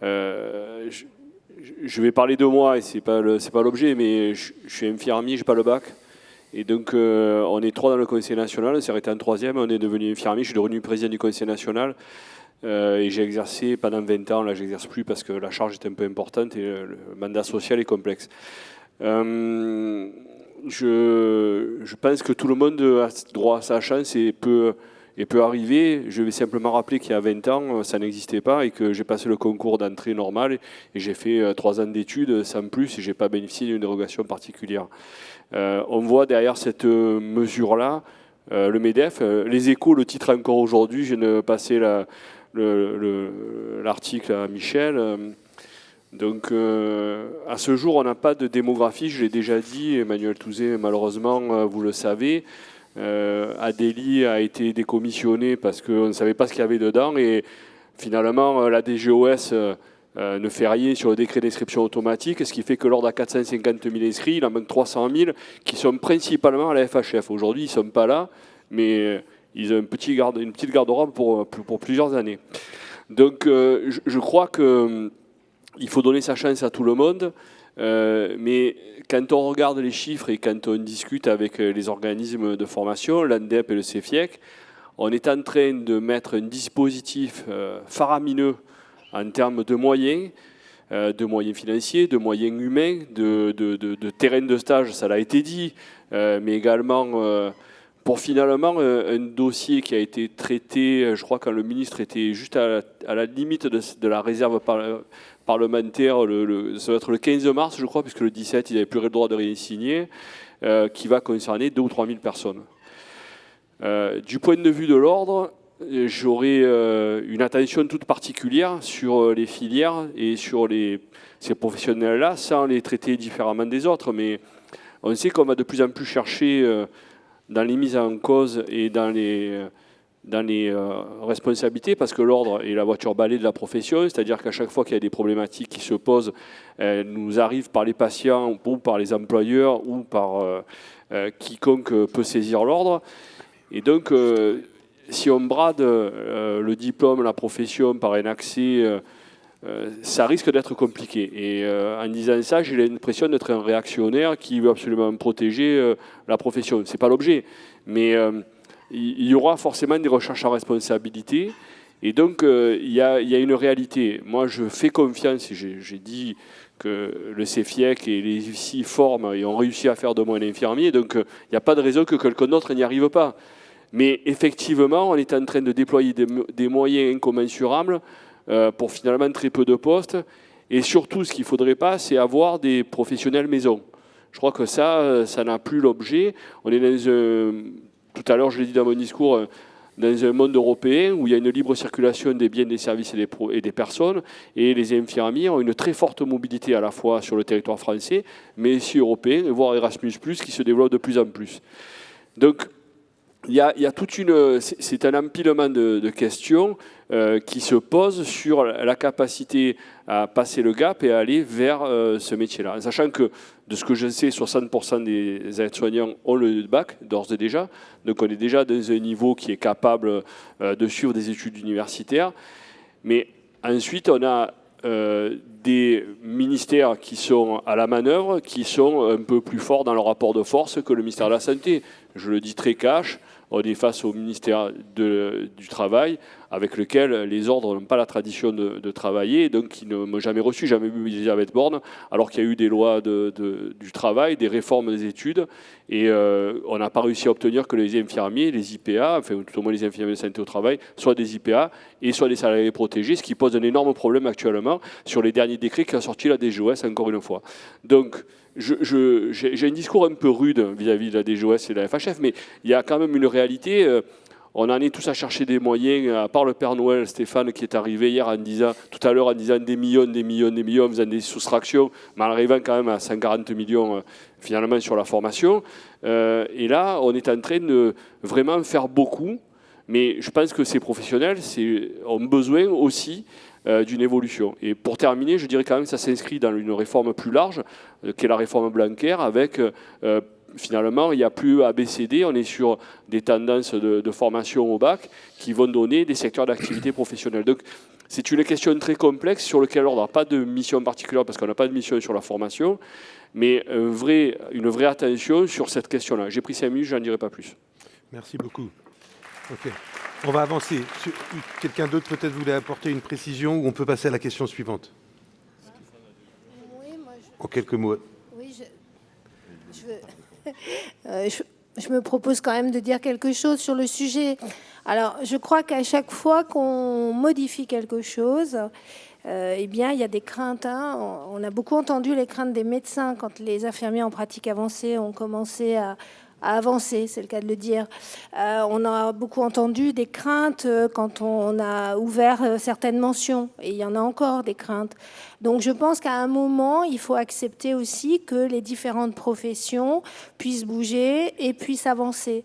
Je vais parler de moi et c'est pas l'objet, mais je suis infirmier, j'ai pas le bac. Et donc on est 3 dans le Conseil national, on s'est arrêté en 3e, on est devenu infirmier, je suis devenu président du Conseil national. Et j'ai exercé pendant 20 ans, là j'exerce plus parce que la charge est un peu importante et le mandat social est complexe. Je pense que tout le monde a droit à sa chance et peut arriver. Je vais simplement rappeler qu'il y a 20 ans, ça n'existait pas et que j'ai passé le concours d'entrée normal et j'ai fait 3 ans d'études sans plus et je n'ai pas bénéficié d'une dérogation particulière. On voit derrière cette mesure-là le MEDEF, les Échos, le titre encore aujourd'hui, je viens de passer l'article à Michel. Donc à ce jour, on n'a pas de démographie, je l'ai déjà dit, Emmanuel Touzé, malheureusement, vous le savez. Adélie a été décommissionnée parce qu'on ne savait pas ce qu'il y avait dedans et finalement la DGOS ne fait rien sur le décret d'inscription automatique, ce qui fait que l'ordre a 450 000 inscrits, il en manque 300 000 qui sont principalement à la FHF. Aujourd'hui, ils ne sont pas là, mais ils ont une petite garde-robe pour plusieurs années. Donc je crois qu'il faut donner sa chance à tout le monde. Mais quand on regarde les chiffres et quand on discute avec les organismes de formation, l'ANDEP et le CEFIEC, on est en train de mettre un dispositif faramineux en termes de moyens de moyens financiers, de moyens humains, de terrain de stage, ça l'a été dit, mais également pour finalement un dossier qui a été traité, je crois quand le ministre était juste à la limite de la réserve parlementaire, ça va être le 15 mars, je crois, puisque le 17, il n'avait plus le droit de rien signer, qui va concerner 2 ou 3 000 personnes. Du point de vue de l'ordre, j'aurais une attention toute particulière sur les filières et sur ces professionnels-là, sans les traiter différemment des autres. Mais on sait qu'on va de plus en plus chercher dans les mises en cause et dans les responsabilités, parce que l'ordre est la voiture balai de la profession, c'est-à-dire qu'à chaque fois qu'il y a des problématiques qui se posent, elles nous arrivent par les patients ou par les employeurs ou par quiconque peut saisir l'ordre. Et donc, si on brade le diplôme, la profession par un accès, ça risque d'être compliqué. Et en disant ça, j'ai l'impression d'être un réactionnaire qui veut absolument protéger la profession. Ce n'est pas l'objet. Mais il y aura forcément des recherches en responsabilité. Et donc, il y a une réalité. Moi, je fais confiance, et j'ai dit que le CEFIEC et les IFSI forment et ont réussi à faire de moi un infirmier. Donc, il n'y a pas de raison que quelqu'un d'autre n'y arrive pas. Mais effectivement, on est en train de déployer des moyens incommensurables pour finalement très peu de postes. Et surtout, ce qu'il ne faudrait pas, c'est avoir des professionnels maison. Je crois que ça n'a plus l'objet. On est tout à l'heure, je l'ai dit dans mon discours, dans un monde européen où il y a une libre circulation des biens, des services et des personnes. Et les infirmiers ont une très forte mobilité à la fois sur le territoire français, mais aussi européen, voire Erasmus+, qui se développe de plus en plus. Donc, il y a toute c'est un empilement de questions qui se posent sur la capacité à passer le gap et à aller vers ce métier-là. Sachant que, de ce que je sais, 60% des aides-soignants ont le bac, d'ores et déjà. Donc on est déjà dans un niveau qui est capable de suivre des études universitaires. Mais ensuite, on a des ministères qui sont à la manœuvre, qui sont un peu plus forts dans leur rapport de force que le ministère de la Santé. Je le dis très cash, on est face au ministère du Travail, avec lequel les ordres n'ont pas la tradition de travailler, donc ils ne m'ont jamais reçu, jamais vu Elisabeth Borne, alors qu'il y a eu des lois du travail, des réformes des études, et on n'a pas réussi à obtenir que les infirmiers, les IPA, enfin tout au moins les infirmiers de santé au travail, soient des IPA et soient des salariés protégés, ce qui pose un énorme problème actuellement sur les derniers décrets qui ont sorti la DGOS, encore une fois. Donc, j'ai un discours un peu rude vis-à-vis de la DGOS et de la FHF, mais il y a quand même une réalité. On en est tous à chercher des moyens, à part le Père Noël, Stéphane, qui est arrivé hier tout à l'heure en disant des millions, en faisant des soustractions, mais en arrivant quand même à 140 millions finalement sur la formation. Et là, on est en train de vraiment faire beaucoup, mais je pense que ces professionnels ont besoin aussi d'une évolution. Et pour terminer, je dirais quand même que ça s'inscrit dans une réforme plus large, qui est la réforme Blanquer, avec finalement, il n'y a plus ABCD, on est sur des tendances de formation au bac qui vont donner des secteurs d'activité professionnelle. Donc, c'est une question très complexe sur laquelle on n'a pas de mission particulière parce qu'on n'a pas de mission sur la formation, mais une vraie attention sur cette question-là. J'ai pris 5 minutes, je n'en dirai pas plus. Merci beaucoup. Ok. On va avancer. Quelqu'un d'autre peut-être voulait apporter une précision ou on peut passer à la question suivante. Oui, moi en quelques mots. Oui, je me propose quand même de dire quelque chose sur le sujet. Alors, je crois qu'à chaque fois qu'on modifie quelque chose, eh bien, il y a des craintes. On a beaucoup entendu les craintes des médecins quand les infirmiers en pratique avancée ont commencé à avancer, c'est le cas de le dire. On a beaucoup entendu des craintes quand on a ouvert certaines mentions, et il y en a encore des craintes. Donc je pense qu'à un moment, il faut accepter aussi que les différentes professions puissent bouger et puissent avancer.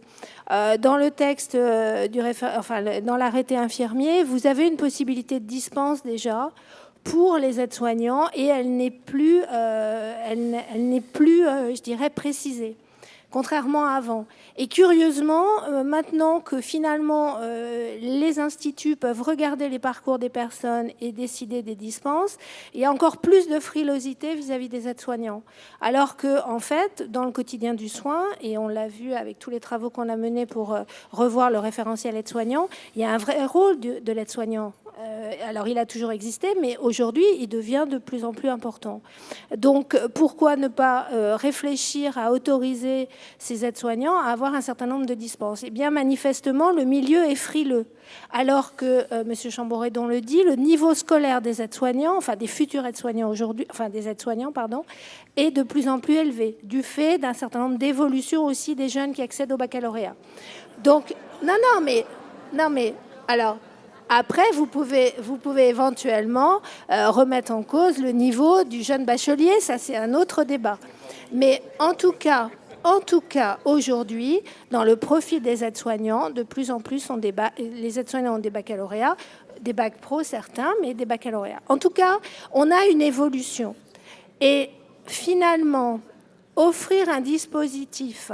Dans le texte, dans l'arrêté infirmier, vous avez une possibilité de dispense déjà pour les aides-soignants, et elle n'est plus, je dirais, précisée, contrairement à avant. Et curieusement, maintenant que finalement les instituts peuvent regarder les parcours des personnes et décider des dispenses, il y a encore plus de frilosité vis-à-vis des aides-soignants. Alors que, en fait, dans le quotidien du soin, et on l'a vu avec tous les travaux qu'on a menés pour revoir le référentiel aide-soignant, il y a un vrai rôle de l'aide-soignant. alors il a toujours existé, mais aujourd'hui, il devient de plus en plus important. Donc, pourquoi ne pas réfléchir à autoriser ces aides-soignants à avoir un certain nombre de dispenses? Eh bien, manifestement, le milieu est frileux. Alors que, M. Chamboredon le dit, le niveau scolaire des aides-soignants, enfin des futurs aides-soignants aujourd'hui, enfin des aides-soignants, pardon, est de plus en plus élevé, du fait d'un certain nombre d'évolutions aussi des jeunes qui accèdent au baccalauréat. Donc, non, mais, alors, après, vous pouvez éventuellement remettre en cause le niveau du jeune bachelier, ça c'est un autre débat. Mais en tout cas, aujourd'hui, dans le profil des aides-soignants, de plus en plus, les aides-soignants ont des baccalauréats, des bacs pro certains, mais des baccalauréats. En tout cas, on a une évolution. Et finalement, offrir un dispositif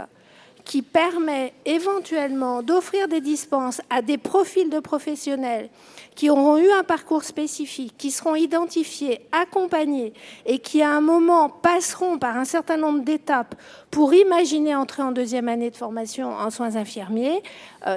qui permet éventuellement d'offrir des dispenses à des profils de professionnels qui auront eu un parcours spécifique, qui seront identifiés, accompagnés et qui, à un moment, passeront par un certain nombre d'étapes pour imaginer entrer en deuxième année de formation en soins infirmiers,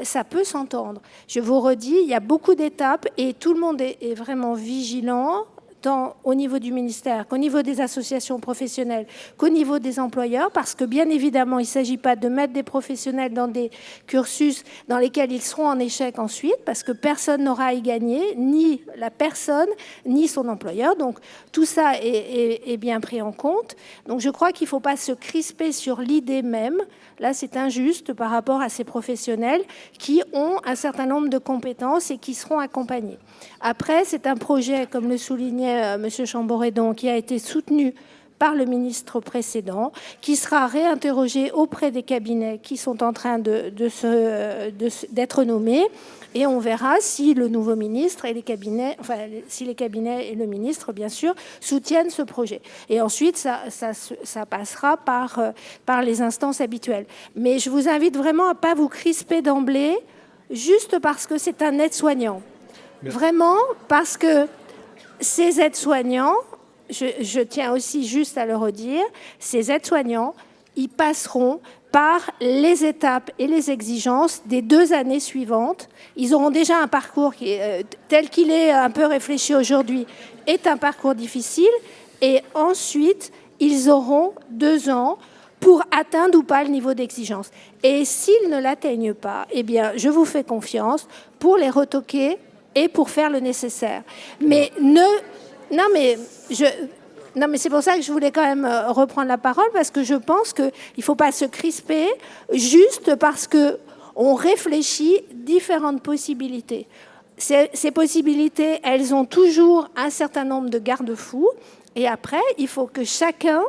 ça peut s'entendre. Je vous redis, il y a beaucoup d'étapes et tout le monde est vraiment vigilant, tant au niveau du ministère qu'au niveau des associations professionnelles, qu'au niveau des employeurs, parce que bien évidemment, il ne s'agit pas de mettre des professionnels dans des cursus dans lesquels ils seront en échec ensuite, parce que personne n'aura à y gagner, ni la personne, ni son employeur. Donc tout ça est bien pris en compte. Donc je crois qu'il ne faut pas se crisper sur l'idée même. Là, c'est injuste par rapport à ces professionnels qui ont un certain nombre de compétences et qui seront accompagnés. Après, c'est un projet, comme le soulignait M. Chamboredon, qui a été soutenu par le ministre précédent, qui sera réinterrogé auprès des cabinets qui sont en train d'être nommés. Et on verra si le nouveau ministre et les cabinets, enfin, si les cabinets et le ministre, bien sûr, soutiennent ce projet. Et ensuite, ça passera par les instances habituelles. Mais je vous invite vraiment à ne pas vous crisper d'emblée, juste parce que c'est un aide-soignant. Vraiment, parce que ces aides-soignants, je tiens aussi juste à le redire, ces aides-soignants, ils passeront par les étapes et les exigences des 2 années suivantes. Ils auront déjà un parcours qui, tel qu'il est un peu réfléchi aujourd'hui, est un parcours difficile. Et ensuite, ils auront 2 ans pour atteindre ou pas le niveau d'exigence. Et s'ils ne l'atteignent pas, eh bien, je vous fais confiance pour les retoquer et pour faire le nécessaire. Mais Non, mais c'est pour ça que je voulais quand même reprendre la parole, parce que je pense qu'il ne faut pas se crisper juste parce qu'on réfléchit différentes possibilités. Ces possibilités, elles ont toujours un certain nombre de garde-fous. Et après, il faut que chacun,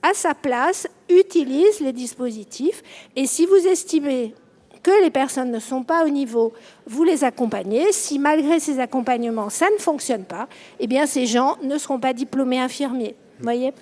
à sa place, utilise les dispositifs. Et si vous estimez que les personnes ne sont pas au niveau, vous les accompagnez. Si malgré ces accompagnements, ça ne fonctionne pas, eh bien ces gens ne seront pas diplômés infirmiers. Voyez ?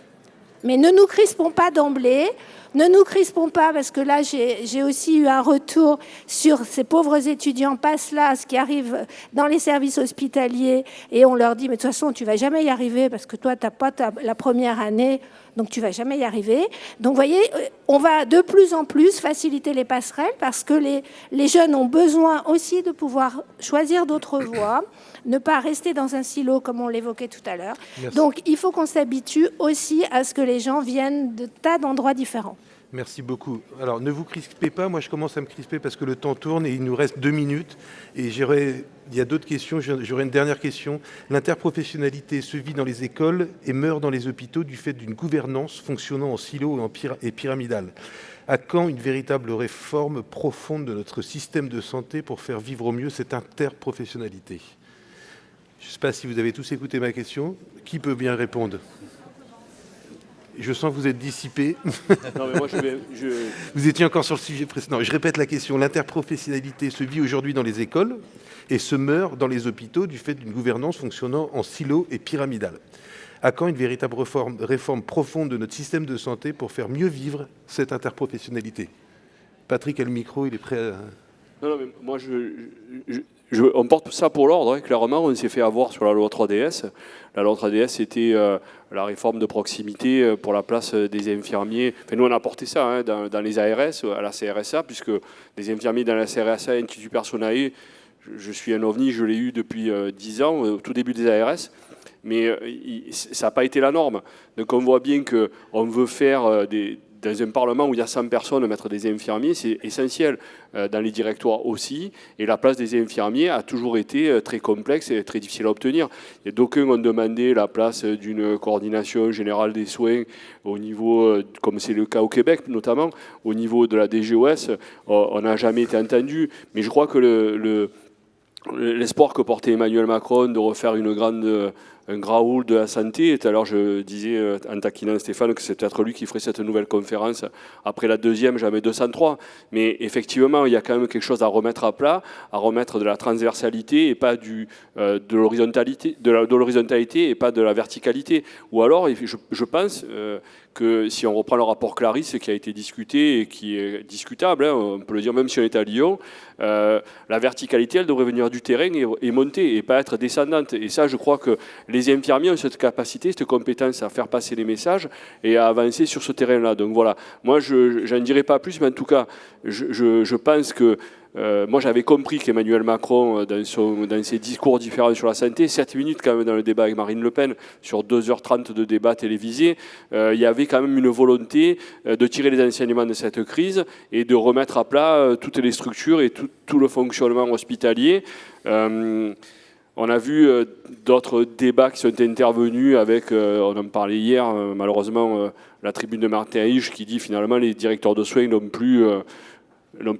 Mais ne nous crispons pas d'emblée, ne nous crispons pas, parce que là, j'ai aussi eu un retour sur ces pauvres étudiants PASLAS qui arrivent dans les services hospitaliers et on leur dit, mais de toute façon, tu ne vas jamais y arriver parce que toi, tu n'as pas la première année, donc tu ne vas jamais y arriver. Donc, vous voyez, on va de plus en plus faciliter les passerelles parce que les jeunes ont besoin aussi de pouvoir choisir d'autres voies, ne pas rester dans un silo comme on l'évoquait tout à l'heure. Merci. Donc, il faut qu'on s'habitue aussi à ce que les gens viennent de tas d'endroits différents. Merci beaucoup. Alors, ne vous crispez pas. Moi, je commence à me crisper parce que le temps tourne et il nous reste 2 minutes. Et il y a d'autres questions. J'aurais une dernière question. L'interprofessionnalité se vit dans les écoles et meurt dans les hôpitaux du fait d'une gouvernance fonctionnant en silo et pyramidale. À quand une véritable réforme profonde de notre système de santé pour faire vivre au mieux cette interprofessionnalité ? Je ne sais pas si vous avez tous écouté ma question. Qui peut bien répondre ? Je sens que vous êtes dissipé. Non, mais moi, Vous étiez encore sur le sujet précédent. Je répète la question. L'interprofessionnalité se vit aujourd'hui dans les écoles et se meurt dans les hôpitaux du fait d'une gouvernance fonctionnant en silo et pyramidale. À quand une véritable réforme profonde de notre système de santé pour faire mieux vivre cette interprofessionnalité ? Patrick a le micro, il est prêt à... Non, mais moi, on porte ça pour l'ordre. Hein. Clairement, on s'est fait avoir sur la loi 3DS. La loi 3DS, c'était la réforme de proximité pour la place des infirmiers. Enfin, nous, on a porté ça dans les ARS, à la CRSA, puisque les infirmiers dans la CRSA, Institut Personae, je suis un ovni, je l'ai eu depuis 10 ans, au tout début des ARS, mais ça n'a pas été la norme. Donc on voit bien qu'on veut faire dans un parlement où il y a 100 personnes, mettre des infirmiers, c'est essentiel. Dans les directoires aussi. Et la place des infirmiers a toujours été très complexe et très difficile à obtenir. Et d'aucuns ont demandé la place d'une coordination générale des soins au niveau, comme c'est le cas au Québec notamment, au niveau de la DGOS. On n'a jamais été entendu. Mais je crois que l'espoir que portait Emmanuel Macron de refaire un Graoul de la santé, tout à l'heure je disais en taquinant Stéphane que c'est peut-être lui qui ferait cette nouvelle conférence après la deuxième, jamais 203. Mais effectivement, il y a quand même quelque chose à remettre à plat, à remettre de la transversalité et pas de l'horizontalité et pas de la verticalité. Ou alors, je pense que si on reprend le rapport Clarisse qui a été discuté et qui est discutable, hein, on peut le dire même si on est à Lyon, la verticalité, elle devrait venir du terrain et monter et pas être descendante. Et ça, je crois que les infirmiers ont cette capacité, cette compétence à faire passer les messages et à avancer sur ce terrain-là. Donc voilà, moi, je n'en dirai pas plus, mais en tout cas, je pense que moi, j'avais compris qu'Emmanuel Macron, dans ses discours différents sur la santé, 7 minutes quand même dans le débat avec Marine Le Pen, sur 2h30 de débat télévisé, il y avait quand même une volonté de tirer les enseignements de cette crise et de remettre à plat toutes les structures et tout le fonctionnement hospitalier. On a vu d'autres débats qui sont intervenus avec, on en parlait hier, malheureusement, la tribune de Martin Hirsch qui dit finalement les directeurs de soins n'ont plus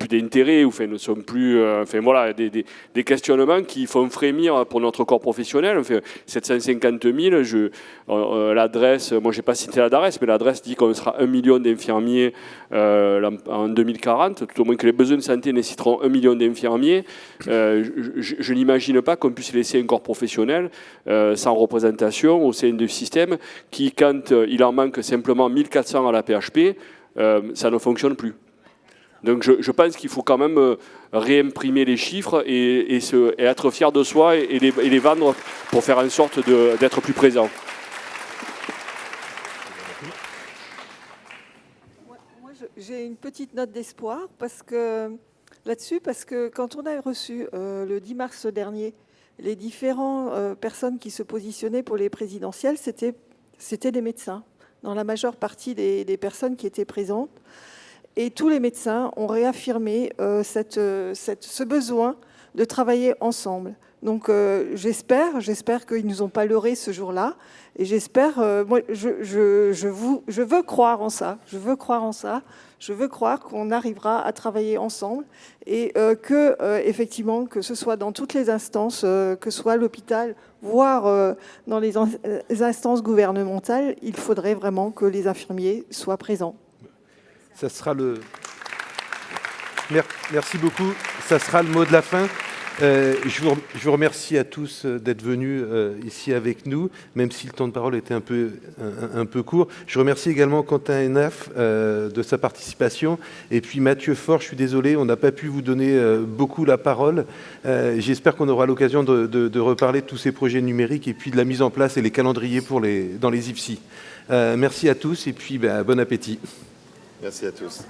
d'intérêt, ou ne sont plus... voilà, des questionnements qui font frémir pour notre corps professionnel. 750 000, l'adresse, moi je n'ai pas cité l'adresse, mais l'adresse dit qu'on sera 1 million d'infirmiers en 2040, tout au moins que les besoins de santé nécessiteront 1 million d'infirmiers. Je n'imagine pas qu'on puisse laisser un corps professionnel sans représentation au sein du système qui, quand il en manque simplement 1400 à la PHP, ça ne fonctionne plus. Donc je pense qu'il faut quand même réimprimer les chiffres et être fier de soi et les vendre pour faire en sorte d'être plus présent. Moi, j'ai une petite note d'espoir là-dessus, parce que quand on a reçu le 10 mars dernier les différentes personnes qui se positionnaient pour les présidentielles, c'était des médecins, dans la majeure partie des personnes qui étaient présentes. Et tous les médecins ont réaffirmé ce besoin de travailler ensemble. Donc j'espère qu'ils ne nous ont pas leurrés ce jour-là. Et j'espère, moi, je veux croire en ça. Je veux croire qu'on arrivera à travailler ensemble et effectivement, que ce soit dans toutes les instances, que ce soit à l'hôpital, voire dans les instances gouvernementales, il faudrait vraiment que les infirmiers soient présents. Ça sera Merci beaucoup. Ça sera le mot de la fin. Je vous remercie à tous d'être venus ici avec nous, même si le temps de parole était un peu court. Je remercie également Quentin Henaf de sa participation. Et puis Mathieu Faure, je suis désolé, on n'a pas pu vous donner beaucoup la parole. J'espère qu'on aura l'occasion de reparler de tous ces projets numériques et puis de la mise en place et les calendriers dans les IFSI. Merci à tous et puis bon appétit. Merci à tous.